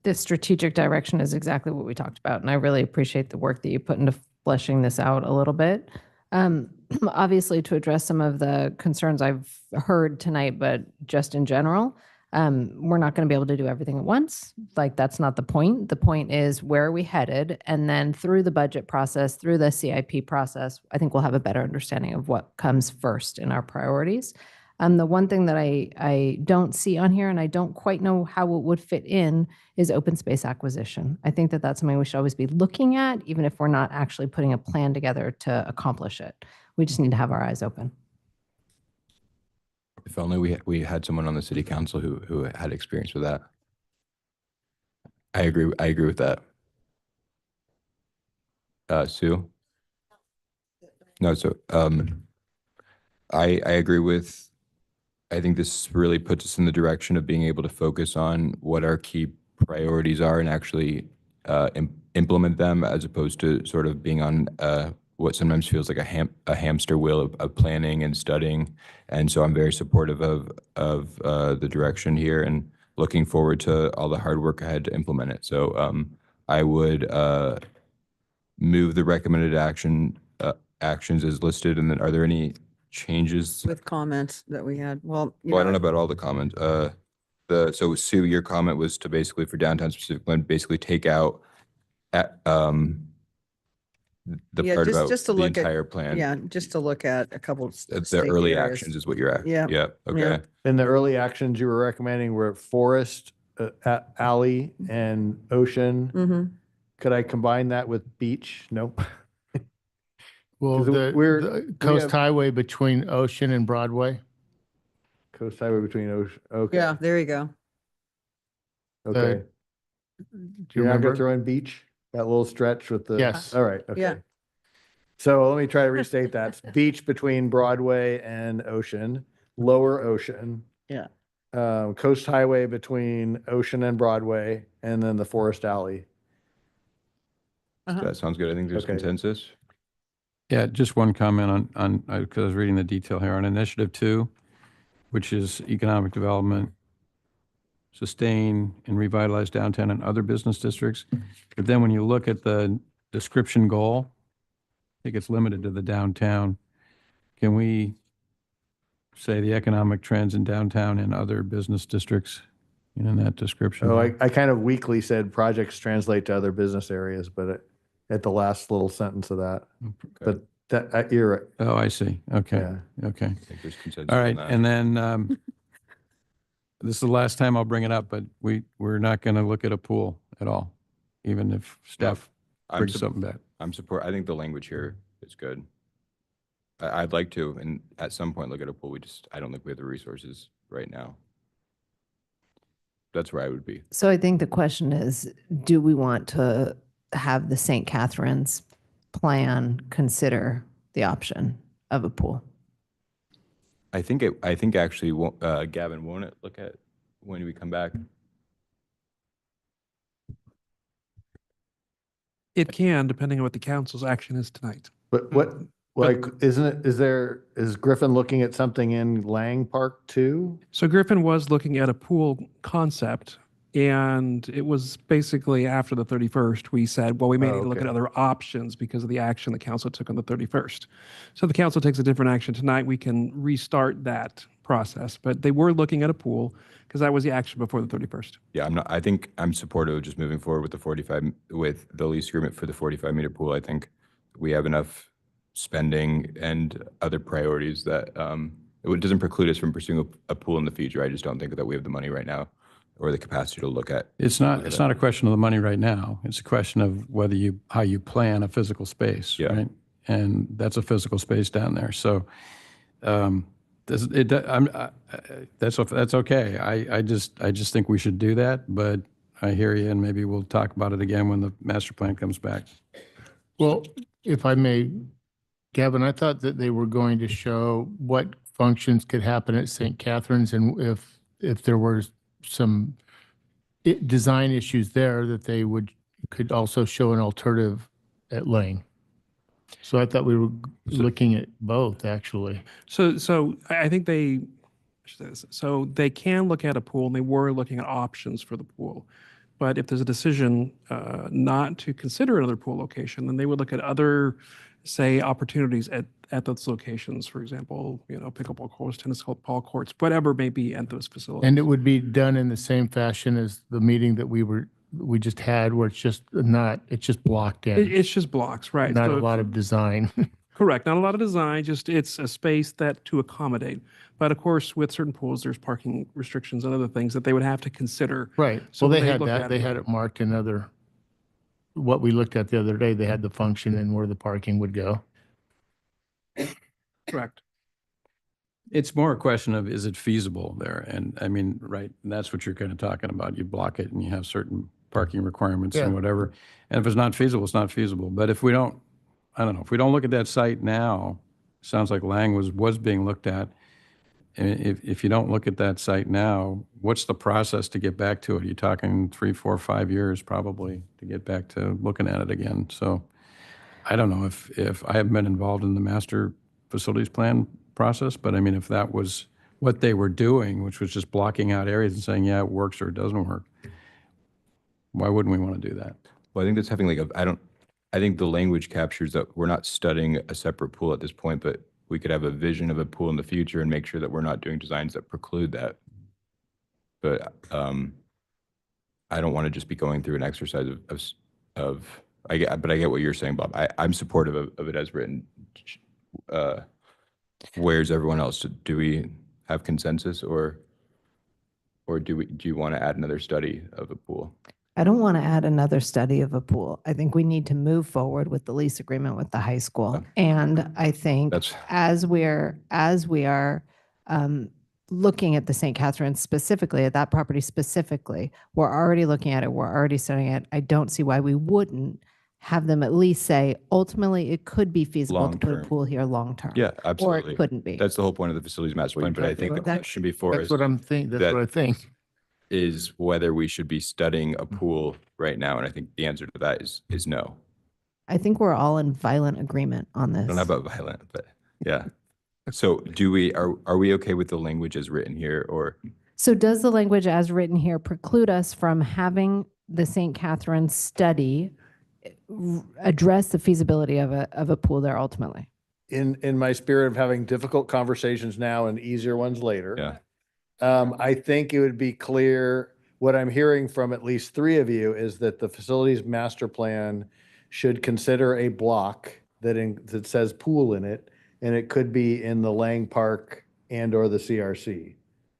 this strategic direction is exactly what we talked about, and I really appreciate the work that you put into fleshing this out a little bit. Obviously, to address some of the concerns I've heard tonight, but just in general, we're not going to be able to do everything at once. Like, that's not the point. The point is, where are we headed? And then through the budget process, through the CIP process, I think we'll have a better understanding of what comes first in our priorities. The one thing that I don't see on here, and I don't quite know how it would fit in, is open space acquisition. I think that that's something we should always be looking at, even if we're not actually putting a plan together to accomplish it. We just need to have our eyes open. If only we had someone on the city council who had experience with that. I agree with that. Sue? No, so I agree with, I think this really puts us in the direction of being able to focus on what our key priorities are and actually implement them, as opposed to sort of being on what sometimes feels like a hamster wheel of planning and studying. And so I'm very supportive of the direction here and looking forward to all the hard work ahead to implement it. So I would move the recommended actions as listed. And then are there any changes? With comments that we had. Well, Well, I don't know about all the comments. So Sue, your comment was to basically, for downtown specific plan, basically take out the Yeah, part about just to the look at, entire plan. yeah, just to look at a couple of The state early areas. actions is what you're at. Yeah. Yeah, okay. Yeah. And the early actions you were recommending were Forest, Alley, and Ocean. Mhm. Could I combine that with Beach? Nope. Well, 'Cause the we Coast have- Highway between Ocean and Broadway. Coast Highway between Ocean, okay. Yeah, there you go. Okay. Do you You're not gonna remember? throw in Beach? That little stretch with the? Yes. All right, Yeah. okay. So let me try to restate that. Beach between Broadway and Ocean, Lower Ocean. Yeah. Coast Highway between Ocean and Broadway, and then the Forest Alley. That sounds good. I think there's Okay. consensus. Yeah, just one comment on because I was reading the detail here on Initiative 2, which is economic development, sustain and revitalize downtown and other business districts. But then when you look at the description goal, I think it's limited to the downtown. Can we say the economic trends in downtown and other business districts in that description? Oh, I kind of weakly said projects translate to other business areas, but at the last little sentence of that, but that, you're right. Oh, I see. Okay. Yeah. Okay. I think there's consensus All on right. that. And then this is the last time I'll bring it up, but we're not going to look at a pool at all, even if staff brings something back. I think the language here is good. I'd like to, and at some point look at a pool. I don't think we have the resources right now. That's where I would be. So I think the question is, do we want to have the St. Catharines plan consider the option of a pool? I think actually, Gavin, won't it look at when we come back? It can, depending on what the council's action is tonight. But what, like, is Griffin looking at something in Lang Park too? So Griffin was looking at a pool concept, and it was basically after the 31st, we said, well, we may need to look at okay. other options because of the action the council took on the 31st. So the council takes a different action tonight, we can restart that process. But they were looking at a pool because that was the action before the 31st. Yeah, I think I'm supportive of just moving forward with the lease agreement for the 45-meter pool. I think we have enough spending and other priorities that it doesn't preclude us from pursuing a pool in the future. I just don't think that we have the money right now or the capacity to look at. It's not a question of the money right now. It's a question of how you plan a physical space, right? And that's a physical space down there. So that's okay. I just think we should do that, but I hear you, and maybe we'll talk about it again when the master plan comes back. Well, if I may, Gavin, I thought that they were going to show what functions could happen at St. Catharines, and if there were some design issues there, that they could also show an alternative at Lang. So I thought we were looking at both, actually. So I think they should say this. So they can look at a pool, and they were looking at options for the pool. But if there's a decision not to consider another pool location, then they would look at other, say, opportunities at those locations. For example, pickleball courts, tennis ball courts, whatever may be at those facilities. And it would be done in the same fashion as the meeting that we just had, where it's just blocked in. It's just blocks, right? Not So a lot of design. correct. Not a lot of design, just it's a space that to accommodate. But of course, with certain pools, there's parking restrictions and other things that they would have to consider. Right. So Well, they when had look that. at They had it marked in what we looked at the other day. They had the function and where the parking would go. Correct. It's more a question of, is it feasible there? And I mean, right, and that's what you're kind of talking about. You block it and you have certain parking requirements Yeah. and whatever. And if it's not feasible, it's not feasible. But if we don't, I don't know, if we don't look at that site now, sounds like Lang was being looked at. And if you don't look at that site now, what's the process to get back to it? You're talking 3, 4, 5 years probably to get back to looking at it again. So I don't know if I haven't been involved in the master facilities plan process, but I mean, if that was what they were doing, which was just blocking out areas and saying, yeah, it works or it doesn't work, why wouldn't we want to do that? Well, I think that's having I think the language captures that we're not studying a separate pool at this point, but we could have a vision of a pool in the future and make sure that we're not doing designs that preclude that. But I don't want to just be going through an exercise but I get what you're saying, Bob. I'm supportive of it as written. Where's everyone else? Do we have consensus, or do you want to add another study of a pool? I don't want to add another study of a pool. I think we need to move forward with the lease agreement with the high school. And I think as we are looking at the St. Catharines specifically, at that property specifically, we're already looking at it. We're already studying it. I don't see why we wouldn't have them at least say, ultimately, it could be feasible to put a Long-term. pool here long-term. Yeah, Or absolutely. it couldn't be. That's the whole point of the facilities master plan. But I think the question before That's us what I'm thinking. That's what I think. is whether we should be studying a pool right now. And I think the answer to that is no. I think we're all in violent agreement on I this. don't know about violent, but yeah. So are we okay with the language as written here, or? So does the language as written here preclude us from having the St. Catharines study address the feasibility of a pool there ultimately? In my spirit of having difficult conversations now and easier ones later. Yeah. I think it would be clear, what I'm hearing from at least 3 of you is that the facilities master plan should consider a block that says pool in it, and it could be in the Lang Park and or the CRC.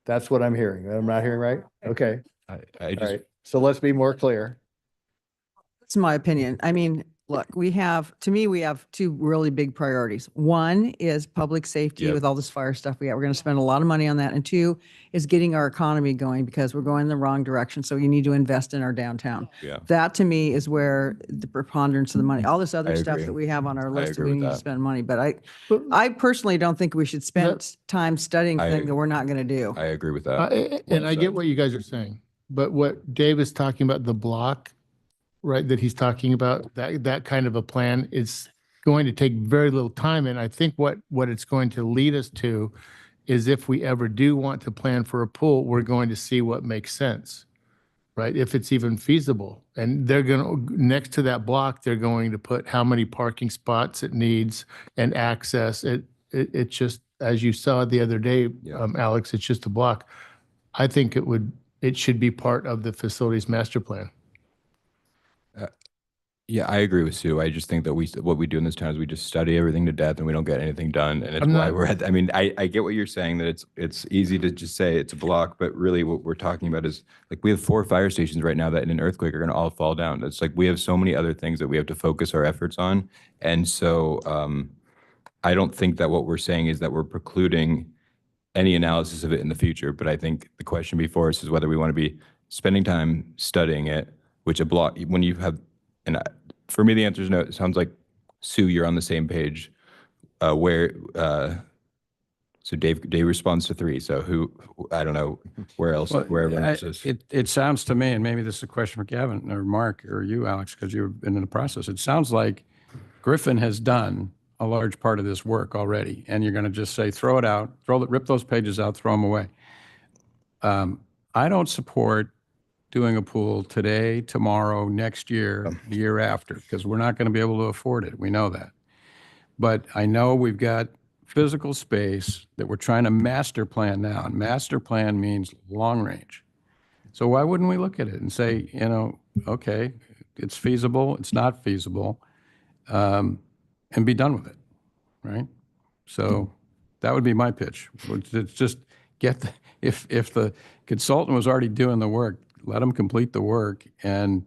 That's what I'm hearing. I'm not hearing right? Okay. I All just, right. So let's be more clear. That's my opinion. I mean, look, we have 2 really big priorities. One is public safety Yep. with all this fire stuff we got. We're going to spend a lot of money on that. And 2 is getting our economy going because we're going in the wrong direction. So you need to invest in our downtown. yeah. That to me is where the preponderance of the money, all this other I stuff agree. that we have on our list that agree we with need to that. spend money. But I personally don't think we should spend time studying I- things that we're not going to do. I agree with that. And I get what you guys are saying, but what Dave is talking about, the block, right, that he's talking about, that kind of a plan is going to take very little time. And I think what it's going to lead us to is if we ever do want to plan for a pool, we're going to see what makes sense, right? If it's even feasible. And they're going to, next to that block, they're going to put how many parking spots it needs and access. It just, as you saw the other day, Yeah. Alex, it's just a block. I think it should be part of the facilities master plan. Yeah, I agree with Sue. I just think that what we do in this town is we just study everything to death and we don't get anything done. And it's I'm why not- we're I mean, I get what you're saying, that it's easy to just say it's a block, but really what we're talking about is, like, we have 4 fire stations right now that in an earthquake are going to all fall down. It's like we have so many other things that we have to focus our efforts on. And so I don't think that what we're saying is that we're precluding any analysis of it in the future. But I think the question before us is whether we want to be spending time studying it, which a block, when you have, for me, the answer is no. It sounds like, Sue, you're on the same page. So Dave responds to 3. So I don't know where else, Well, where everyone else is. It sounds to me, and maybe this is a question for Gavin or Mark or you, Alex, because you've been in the process. It sounds like Griffin has done a large part of this work already, and you're going to just say, throw it out, rip those pages out, throw them away. I don't support doing a pool today, tomorrow, next year, the year after, because we're not going to be able to afford it. We know that. But I know we've got physical space that we're trying to master plan now. And master plan means long range. So why wouldn't we look at it and say, okay, it's feasible, it's not feasible, and be done with it, right? So that would be my pitch. It's just if the consultant was already doing the work, let them complete the work and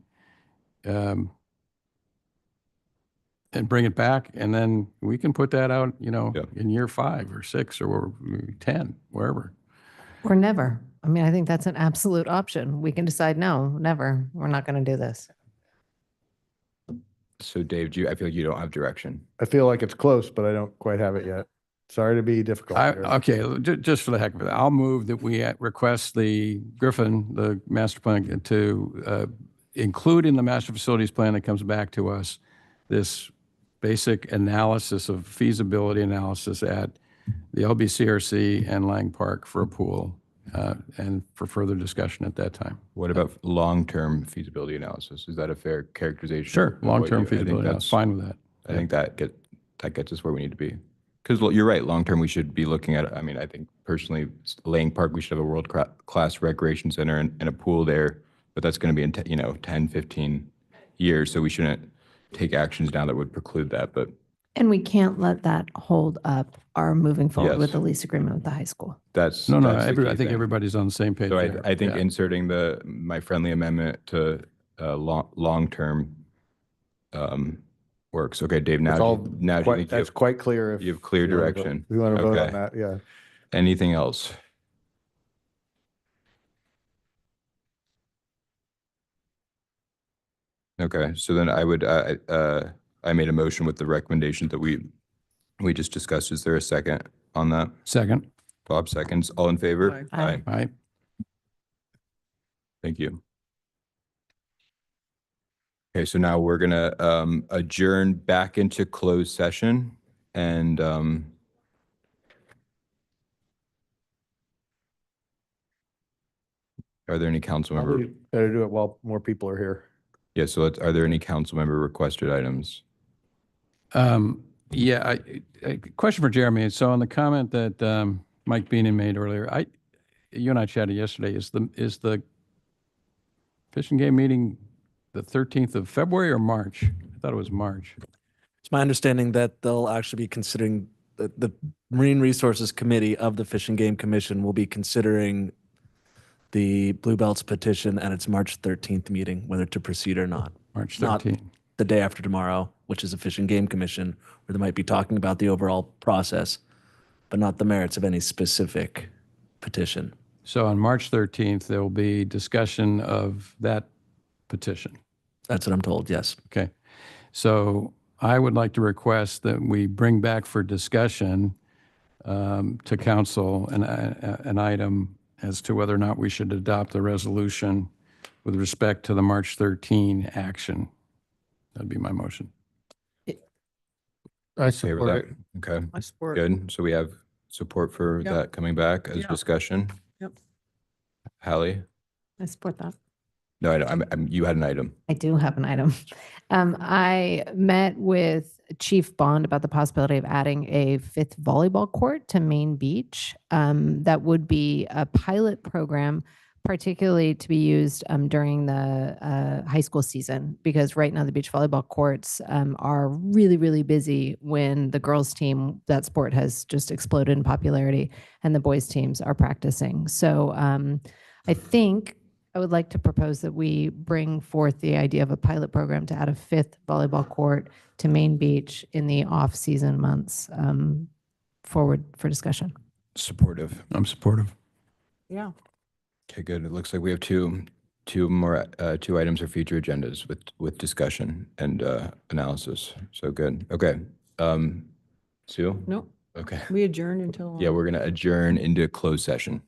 bring it back, and then we can put that out, in year 5 or 6 or 10, wherever. Or never. I mean, I think that's an absolute option. We can decide, no, never. We're not going to do this. So Dave, I feel like you don't have direction. I feel like it's close, but I don't quite have it yet. Sorry to be difficult here. Okay, just for the heck of it, I'll move that we request the Griffin, the master plan, to include in the master facilities plan that comes back to us this basic analysis of feasibility analysis at the LBCRC and Lang Park for a pool, and for further discussion at that time. What about long-term feasibility analysis? Is that a fair characterization? Sure, of what long-term feasibility, I'm fine with that. I think that gets us where we need to be. Because you're right, long-term, we should be looking at, I mean, I think personally, Lang Park, we should have a world-class recreation center and a pool there, but that's going to be in 10, 15 years, so we shouldn't take actions now that would preclude that, but. And we can't let that hold up our moving forward Yes. with the lease agreement with the high school. That's No, that's the key I think thing. everybody's on the same page So there. I think Yeah. inserting my friendly amendment to long-term works. Okay, Dave, It's now all do you quite- think that's quite clear. If you have clear we wanna vote- direction? We want to vote on Okay. that, yeah. Anything else? Okay, so then I would, I made a motion with the recommendations that we just discussed. Is there a second on that? Second. Bob seconds. All in favor? Aye. Aye. Thank you. Okay, so now we're gonna adjourn back into closed session and are there any council member? Probably better do it while more people are here. Yeah, so are there any council member requested items? Yeah, a question for Jeremy. So on the comment that Mike Beenan made earlier, you and I chatted yesterday. Is the Fish and Game meeting the 13th of February or March? I thought it was March. It's my understanding that they'll actually be considering, the Marine Resources Committee of the Fish and Game Commission will be considering the Blue Belts petition at its March 13th meeting, whether to proceed or not. March Not 13th. the day after tomorrow, which is a Fish and Game Commission, where they might be talking about the overall process, but not the merits of any specific petition. So on March 13th, there will be discussion of that petition. That's what I'm told, yes. Okay. So I would like to request that we bring back for discussion to council an item as to whether or not we should adopt the resolution with respect to the March 13 action. That'd be my motion. I Okay with support that? it. Okay, I support. good. So we have support for Yep. that coming back as Yeah. discussion. Yep. Hallie? I support that. No, I don't. You had an item. I do have an item. I met with Chief Bond about the possibility of adding a 5th volleyball court to Main Beach. That would be a pilot program, particularly to be used during the high school season, because right now the beach volleyball courts are really, really busy when the girls' team, that sport has just exploded in popularity, and the boys' teams are practicing. So I think I would like to propose that we bring forth the idea of a pilot program to add a 5th volleyball court to Main Beach in the off-season months forward for discussion. Supportive. I'm supportive. Yeah. Okay, good. It looks like we have two items for future agendas with discussion and analysis. So good. Okay. Sue? Nope. Okay. We adjourned until. Yeah, we're gonna adjourn into closed session.